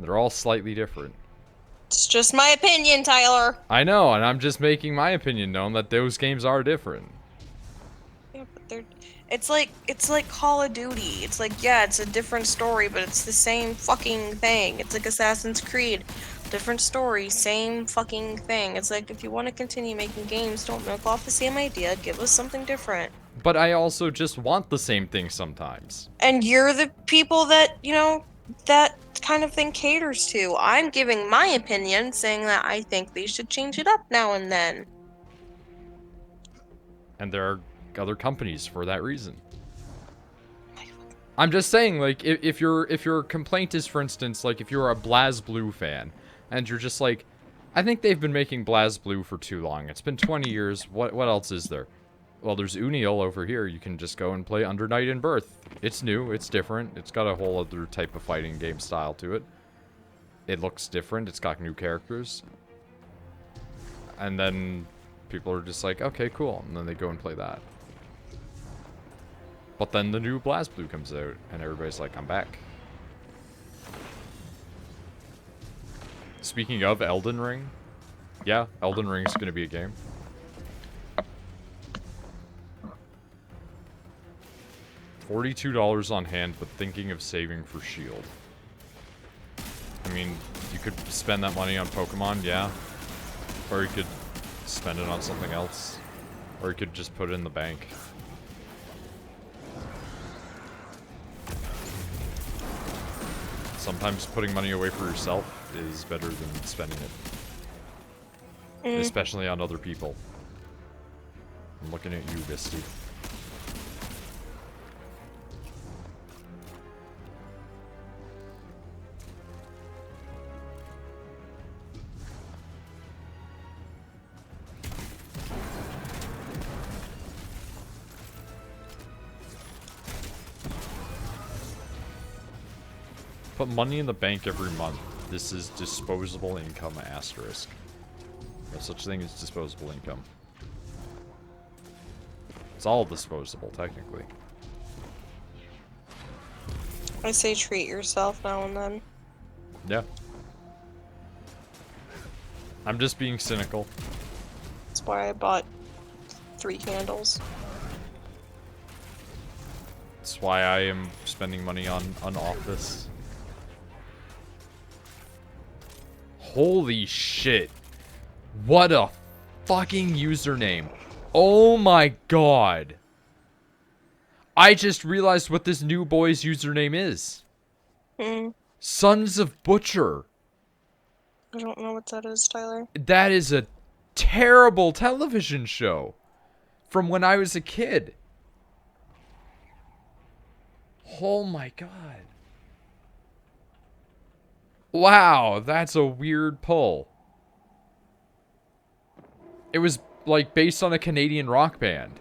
They're all slightly different. it's just my opinion, Tyler. I know, and I'm just making my opinion known that those games are different. Yeah, but they're it's like Call of Duty. It's like, yeah, it's a different story, but it's the same fucking thing. It's like Assassin's Creed. Different story, same fucking thing. It's like if you want to continue making games, don't milk off the same idea. Give us something different. But I also just want the same thing sometimes. And you're the people that, you know, that kind of thing caters to. I'm giving my opinion, saying that I think they should change it up now and then. And there are other companies for that reason. I'm just saying, like, if your complaint is, for instance, like, if you're a BlazBlue fan, and you're just like, I think they've been making BlazBlue for too long. It's been 20 years. What else is there? Well, there's Uniel over here. You can just go and play Under Night and Birth. It's new. It's different. It's got a whole other type of fighting game style to it. It looks different. It's got new characters. And then people are just like, okay, cool. And then they go and play that. But then the new BlazBlue comes out, and everybody's like, I'm back. Speaking of Elden Ring, yeah, Elden Ring is going to be a game. $42 on hand, but thinking of saving for Shield. I mean, you could spend that money on Pokemon, yeah. Or you could spend it on something else. Or you could just put it in the bank. Sometimes putting money away for yourself is better than spending it. Especially on other people. I'm looking at you, Misty. Put money in the bank every month. This is disposable income asterisk. No such thing as disposable income. It's all disposable, technically. I say treat yourself now and then. Yeah. I'm just being cynical. That's why I bought 3 candles. That's why I am spending money on an office. Holy shit. What a fucking username. Oh my god. I just realized what this new boy's username is. Sons of Butcher. I don't know what that is, Tyler. That is a terrible television show from when I was a kid. Oh my god. Wow, that's a weird pull. It was, like, based on a Canadian rock band.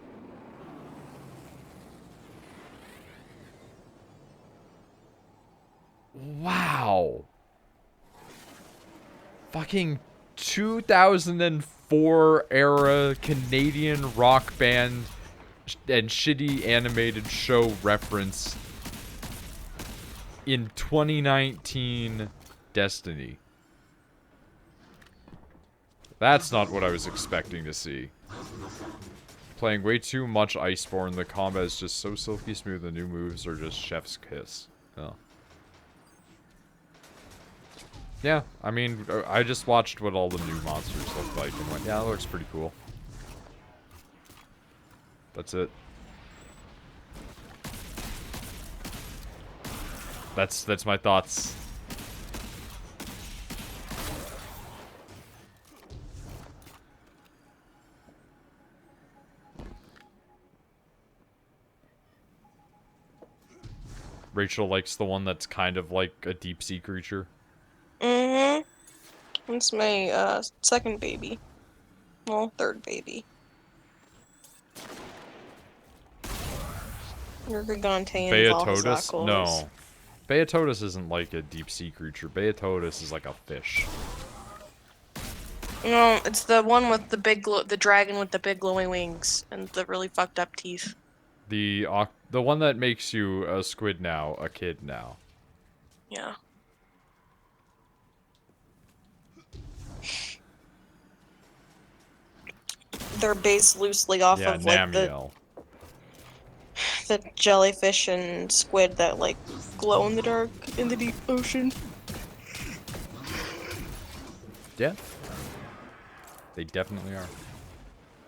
Wow. Fucking 2004 era Canadian rock band and shitty animated show reference in 2019 Destiny. That's not what I was expecting to see. Playing way too much Iceborne, the combat is just so silky smooth, the new moves are just chef's kiss. Oh. Yeah, I mean, I just watched what all the new monsters look like and went, yeah, that looks pretty cool. That's it. That's my thoughts. Rachel likes the one that's kind of like a deep sea creature. It's my second baby. Well, third baby. You're going to involve Beatotus? Zackles. No. Beatotus isn't like a deep sea creature. Beatotus is like a fish. No, it's the one with the big, the dragon with the big glowing wings and the really fucked up teeth. The one that makes you a squid now, a kid now. Yeah. They're based loosely off Yeah, of like Namiel. the jellyfish and squid that like glow in the dark in the deep ocean. Yeah. They definitely are.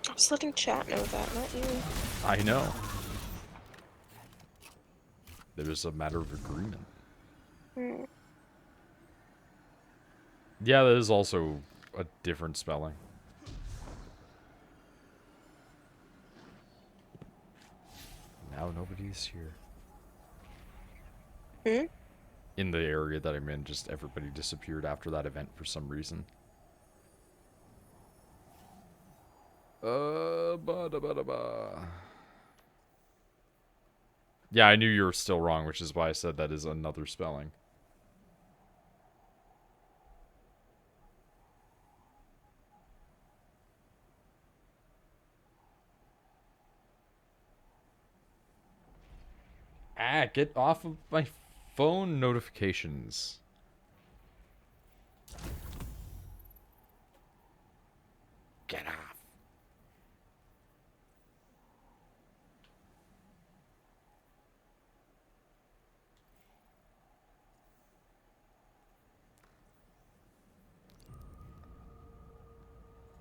I was letting chat know that, not you. I know. There's a matter of agreement. Hmm. Yeah, that is also a different spelling. Now nobody's here. Hmm? In the area that I'm in, just everybody disappeared after that event for some reason. Yeah, I knew you were still wrong, which is why I said that is another spelling. Ah, get off of my phone notifications. Get off.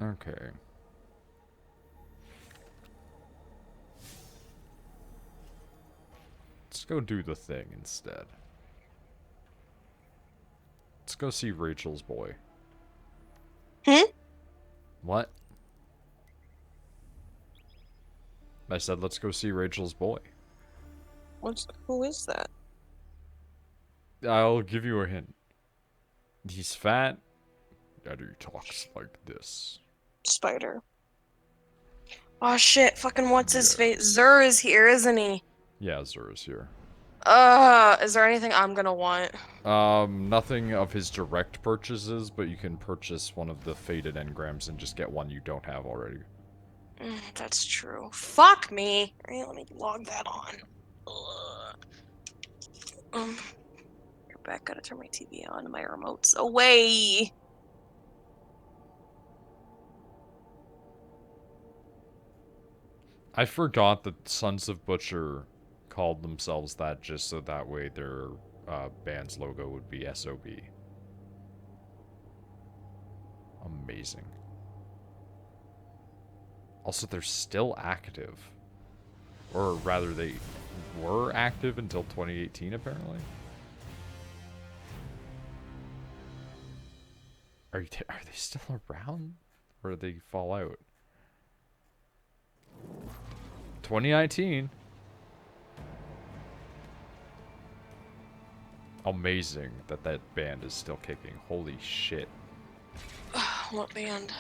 Okay. Let's go do the thing instead. Let's go see Rachel's boy. Hmm? What? I said let's go see Rachel's boy. Who is that? I'll give you a hint. He's fat, and he talks like this. Spider. Oh shit, fucking what's his face? Yes. Zur is here, isn't he? Yeah, Zura's here. Is there anything I'm gonna want? Nothing of his direct purchases, but you can purchase one of the faded engrams and just get one you don't have already. That's true. Fuck me. Alright, let me log that on. You're back. Gotta turn my TV on. My remote's away. I forgot that Sons of Butcher called themselves that just so that way their band's logo would be SOB. Amazing. Also, they're still active. Or rather, they were active until 2018, apparently. Are they still around? Or did they fall out? 2019. Amazing that that band is still kicking. Holy shit. What band?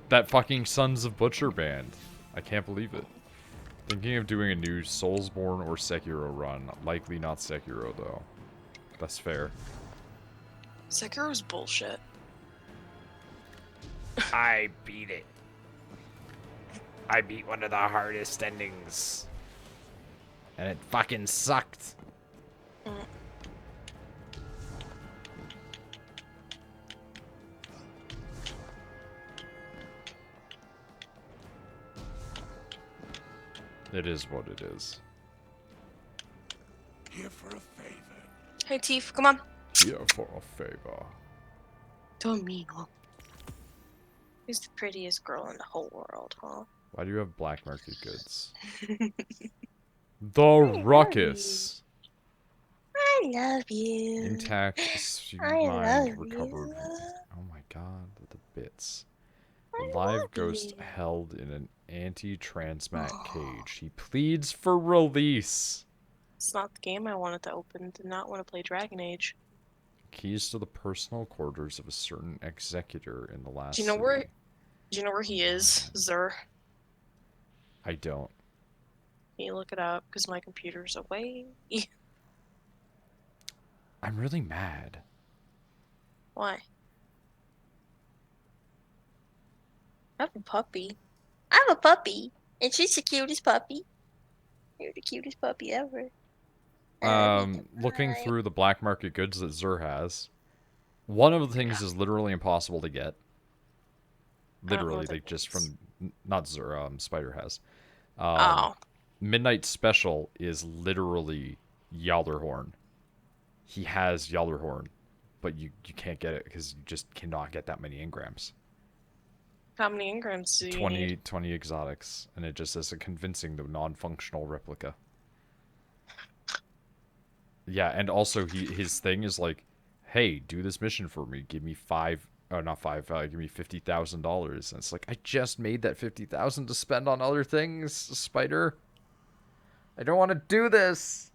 That fucking Sons of Butcher band. I can't believe it. Thinking of doing a new Soulsborne or Sekiro run. Likely not Sekiro, though. That's fair. Sekiro's bullshit. I beat it. I beat one of the hardest endings. And it fucking sucked. It is what it is. Here for a favor. Hey, Tief, come on. Here for a favor. Domingo. Who's the prettiest girl in the whole world, huh? Why do you have black market goods? The Ruckus. I love you. Intact, I love recovered. you. Oh my god, the bits. A live ghost held in an anti-transmat cage. He pleads for release. It's not the game I wanted to open. Did not want to play Dragon Age. Keys to the personal quarters of a certain executor in the last Do you know where? city. Do you know where he is, Zer? I don't. Can you look it up? Because my computer's away. I'm really mad. Why? I have a puppy. I have a puppy, and she's the cutest puppy. You're the cutest puppy ever. Looking through the black market goods that Zer has, one of the things is literally impossible to get. Literally, like just from not Zer, Spider has. Oh. Midnight Special is literally Yalderhorn. He has Yalderhorn, but you can't get it because you just cannot get that many engrams. How many engrams do you 20, need? 20 exotics, and it just is a convincing the non-functional replica. Yeah, and also his thing is like, hey, do this mission for me. Give me give me $50,000. And it's like, I just made that $50,000 to spend on other things, Spider. I don't want to do this.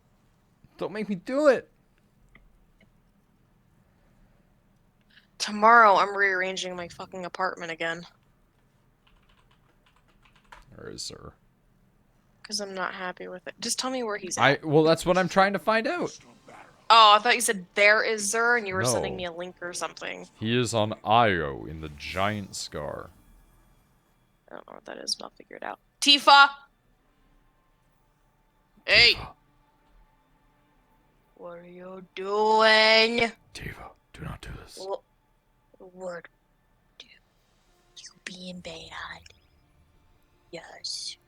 Don't make me do it. Tomorrow I'm rearranging my fucking apartment again. Or is there? Because I'm not happy with it. Just tell me where he's at. Well, that's what I'm trying to find out. Oh, I thought you said there is Zer and you were No. sending me a link or something. He is on Io in the Giant Scar. I don't know what that is, but I'll figure it out. Tifa! Hey! Tifa. What are you doing? Tifa, do not do this. What do you being bad? Yes.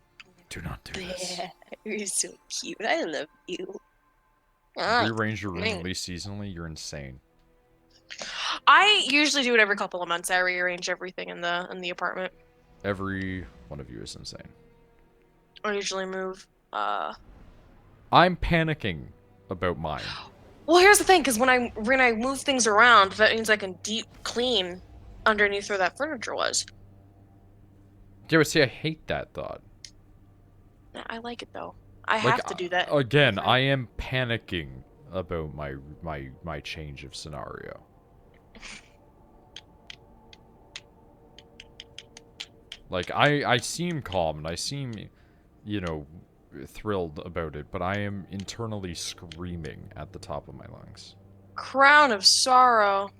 Do not do this. You're so cute. I love you. Rearrange your room at least seasonally. You're insane. I usually do it every couple of months. I rearrange everything in the apartment. Every one of you is insane. I usually move. I'm panicking about mine. Well, here's the thing, because when I move things around, that means I can deep clean underneath where that furniture was. Yeah, but see, I hate that thought. I like it though. I have to do that. Again, I am panicking about my change of scenario. Like, I seem calm, and I seem, you know, thrilled about it, but I am internally screaming at the top of my lungs. Crown of Sorrow.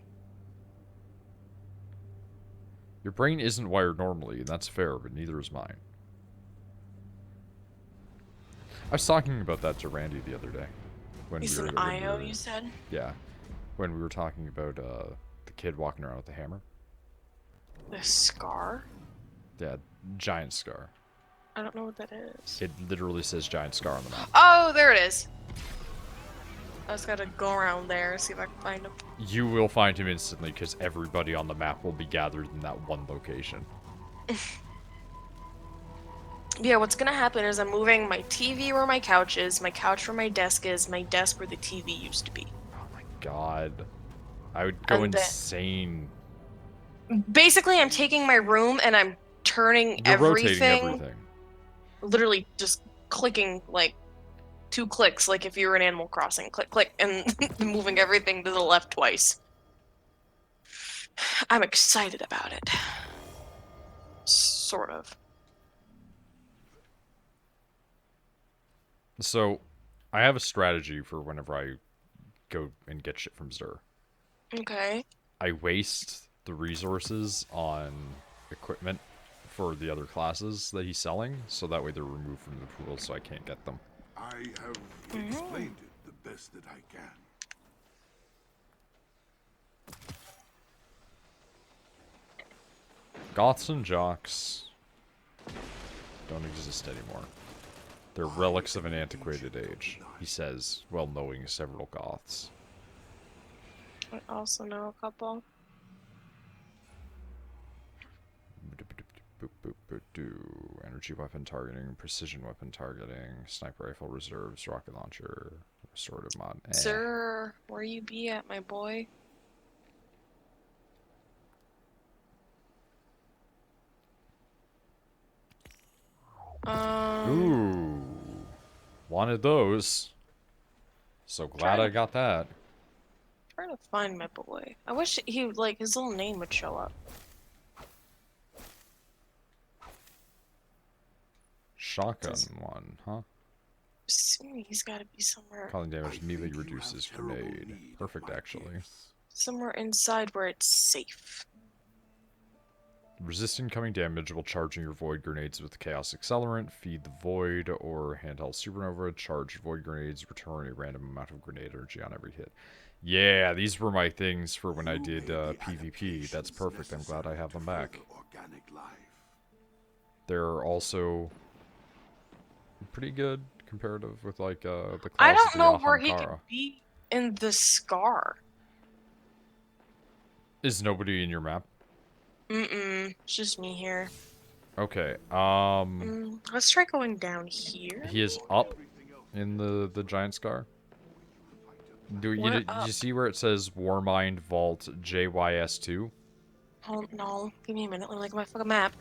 Your brain isn't wired normally, and that's fair, but neither is mine. I was talking about that to Randy the other day. He's an IO, you said? Yeah. When we were talking about the kid walking around with the hammer. The scar? Yeah, giant scar. I don't know what that is. It literally says giant scar on the map. Oh, there it is. I just gotta go around there and see if I can find him. You will find him instantly because everybody on the map will be gathered in that one location. Yeah, what's gonna happen is I'm moving my TV where my couch is, my couch where my desk is, my desk where the TV used to be. Oh my god. I would go insane. Basically, I'm taking my room and I'm turning You're everything. rotating everything. Literally just clicking, like, 2 clicks, like if you were in Animal Crossing. Click, click, and moving everything to the left twice. I'm excited about it. Sort of. So, I have a strategy for whenever I go and get shit from Zer. Okay. I waste the resources on equipment for the other classes that he's selling, so that way they're removed from the pool so I can't get them. I have explained it the best that I can. Goths and jocks don't exist anymore. They're relics of an antiquated age, he says, while knowing several Goths. I also know a couple. Energy weapon targeting, precision weapon targeting, sniper rifle reserves, rocket launcher, restorative mod. Sir, where you be at, my boy? Ooh. Wanted those. So glad I got that. trying to find my boy. I wish he, like, his little name would show up. Shotgun one, huh? Assuming he's gotta be somewhere. Calling damage immediately reduces grenade. Perfect, actually. Somewhere inside where it's safe. Resist incoming damage while charging your void grenades with Chaos Accelerant, feed the void, or handheld supernova. Charge void grenades, return a random amount of grenade energy on every hit. Yeah, these were my things for when I did PvP. That's perfect. I'm glad I have them back. They're also pretty good comparative with like the class I don't of the know where he Ahamkara. could be in the Scar. Is nobody in your map? Mm-mm. It's just me here. Okay. Let's try going down here. He is up in the giant scar. Do you see where it says Warmind Vault JYS2? Oh no! Give me a minute. Let me look at my fucking map.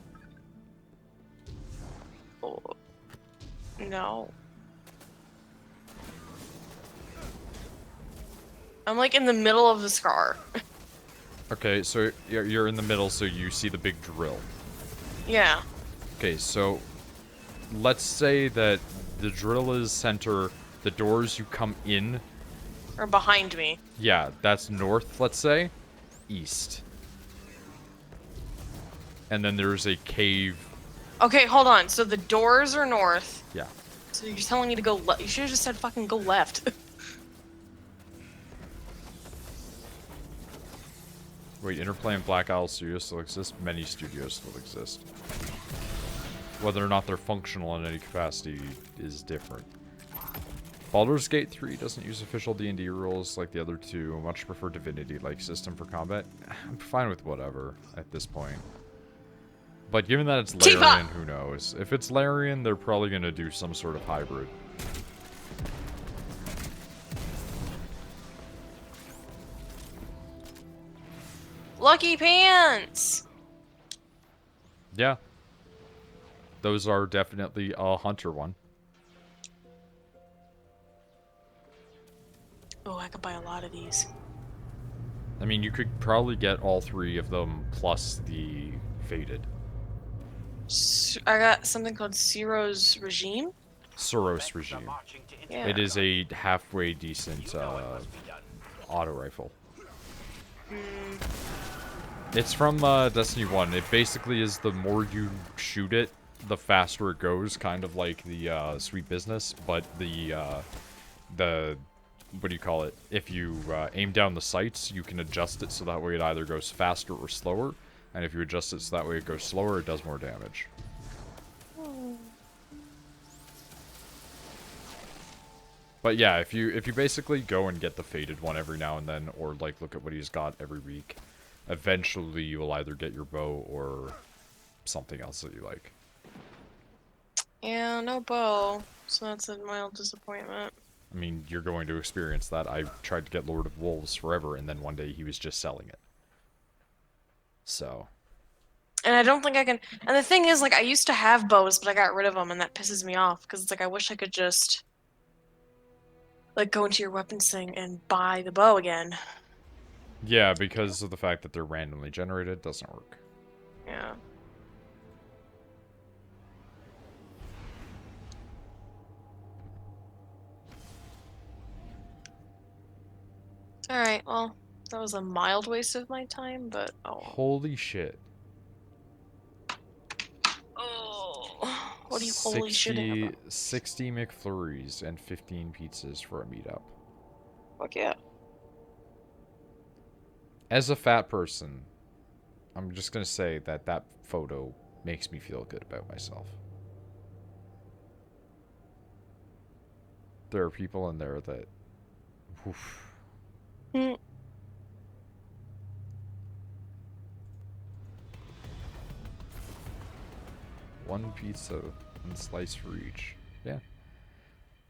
Oh no! I'm like in the middle of the Scar. Okay, so you're in the middle, so you see the big drill. Yeah. Okay, so let's say that the drill is center. The doors you come in. Or behind me. Yeah, that's north, let's say. East. And then there's a cave. Okay, hold on. So the doors are north. Yeah. So you're telling me to go left? You should have just said fucking go left. Wait, Interplay and Black Isle Studios still exist? Many studios still exist. Whether or not they're functional in any capacity is different. Baldur's Gate 3 doesn't use official D&D rules like the other two. Much prefer Divinity-like system for combat. I'm fine with whatever at this point. But given that it's Larian, who knows? If it's Larian, they're probably going to do some sort of hybrid. Lucky Pants! Yeah. Those are definitely a hunter one. Oh, I could buy a lot of these. I mean, you could probably get all three of them plus the Faded. I got something called Ciro's Regime. Suros Regime. Yeah. It is a halfway decent auto rifle. It's from Destiny 1. It basically is the more you shoot it, the faster it goes, kind of like the Sweet Business, but the what do you call it? If you aim down the sights, you can adjust it so that way it either goes faster or slower, and if you adjust it so that way it goes slower, it does more damage. But yeah, if you basically go and get the Faded one every now and then, or like look at what he's got every week, eventually you will either get your bow or something else that you like. Yeah, no bow, so that's a mild disappointment. I mean, you're going to experience that. I tried to get Lord of Wolves forever, and then one day he was just selling it. So. And I don't think I can... And the thing is, like, I used to have bows, but I got rid of them, and that pisses me off. Because it's like, I wish I could just... like, go into your weapons thing and buy the bow again. Yeah, because of the fact that they're randomly generated, doesn't work. Yeah. Alright, well, that was a mild waste of my time, but oh. Holy shit. Oh. What are you holy shitting about? 60 McFlurries and 15 pizzas for a meetup. Fuck yeah. As a fat person, I'm just going to say that that photo makes me feel good about myself. There are people in there that... Oof. One pizza and slice for each. Yeah.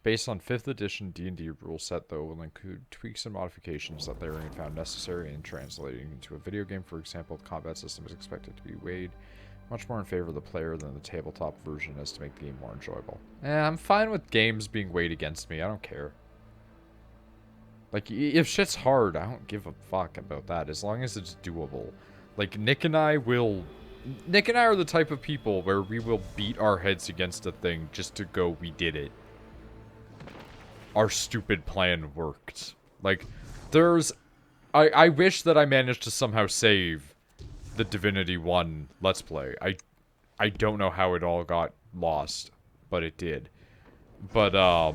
Based on 5th edition D&D rule set, though, will include tweaks and modifications that Larian found necessary in translating into a video game. For example, the combat system is expected to be weighed much more in favor of the player than the tabletop version is to make the game more enjoyable. I'm fine with games being weighed against me. I don't care. Like, if shit's hard, I don't give a fuck about that, as long as it's doable. Like, Nick and I are the type of people where we will beat our heads against a thing just to go, we did it. Our stupid plan worked. Like, I wish that I managed to somehow save the Divinity 1 Let's Play. I don't know how it all got lost, but it did. But,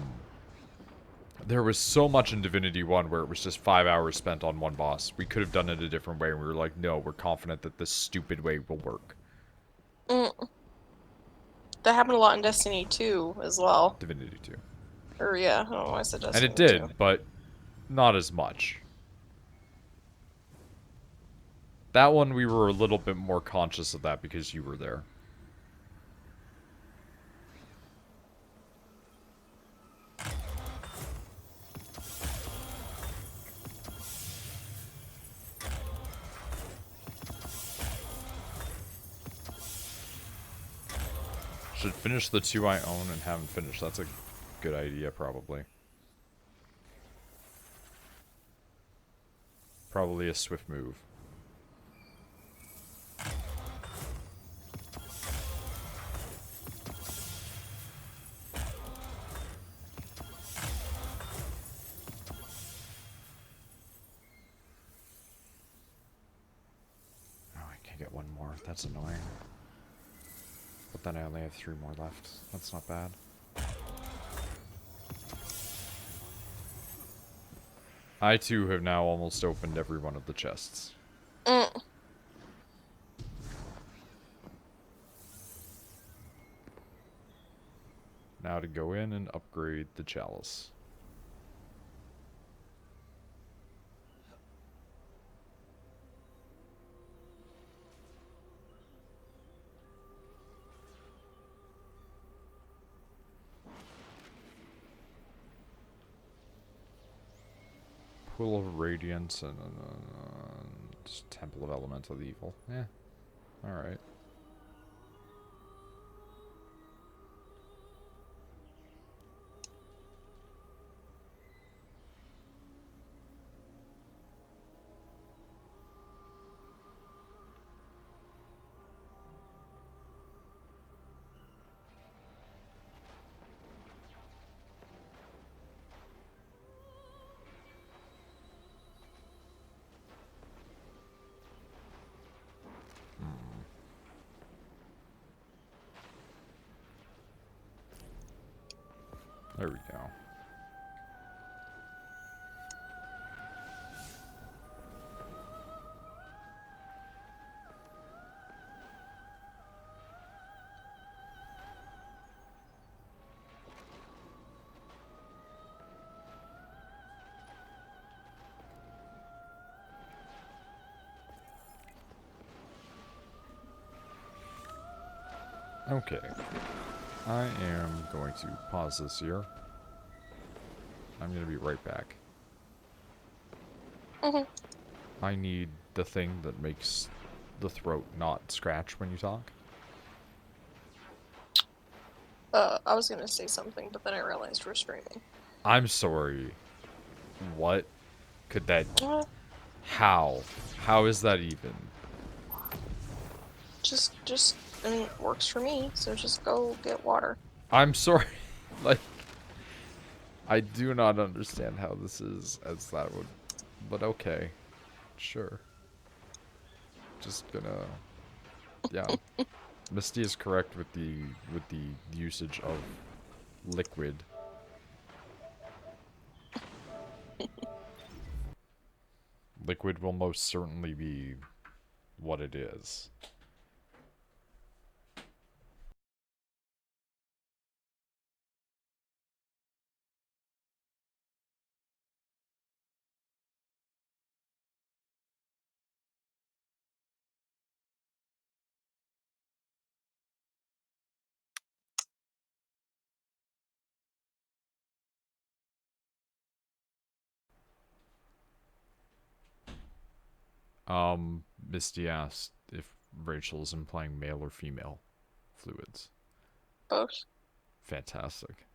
there was so much in Divinity 1 where it was just 5 hours spent on one boss. We could have done it a different way, and we were like, no, we're confident that this stupid way will work. That happened a lot in Destiny 2 as well. Divinity 2. Or, yeah, I don't know why I said Destiny And it did, 2. but not as much. That one, we were a little bit more conscious of that because you were there. Should finish the 2 I own and haven't finished. That's a good idea, probably. Probably a swift move. Oh, I can't get one more. That's annoying. But then I only have 3 more left. That's not bad. I too have now almost opened every one of the chests. Now to go in and upgrade the chalice. Pool of Radiance and just Temple of Elemental Evil. Yeah, alright. There we go. Okay. I am going to pause this here. I'm going to be right back. I need the thing that makes the throat not scratch when you talk. I was gonna say something, but then I realized we're streaming. I'm sorry. What could that... How? How is that even? Just, I mean, it works for me, so just go get water. I'm sorry. Like, I do not understand how this is as that would... But okay. Sure. Just gonna... Yeah. Misty is correct with the usage of liquid. Liquid will most certainly be what it is. Misty asked if Rachel is implying male or female fluids. Both. Fantastic.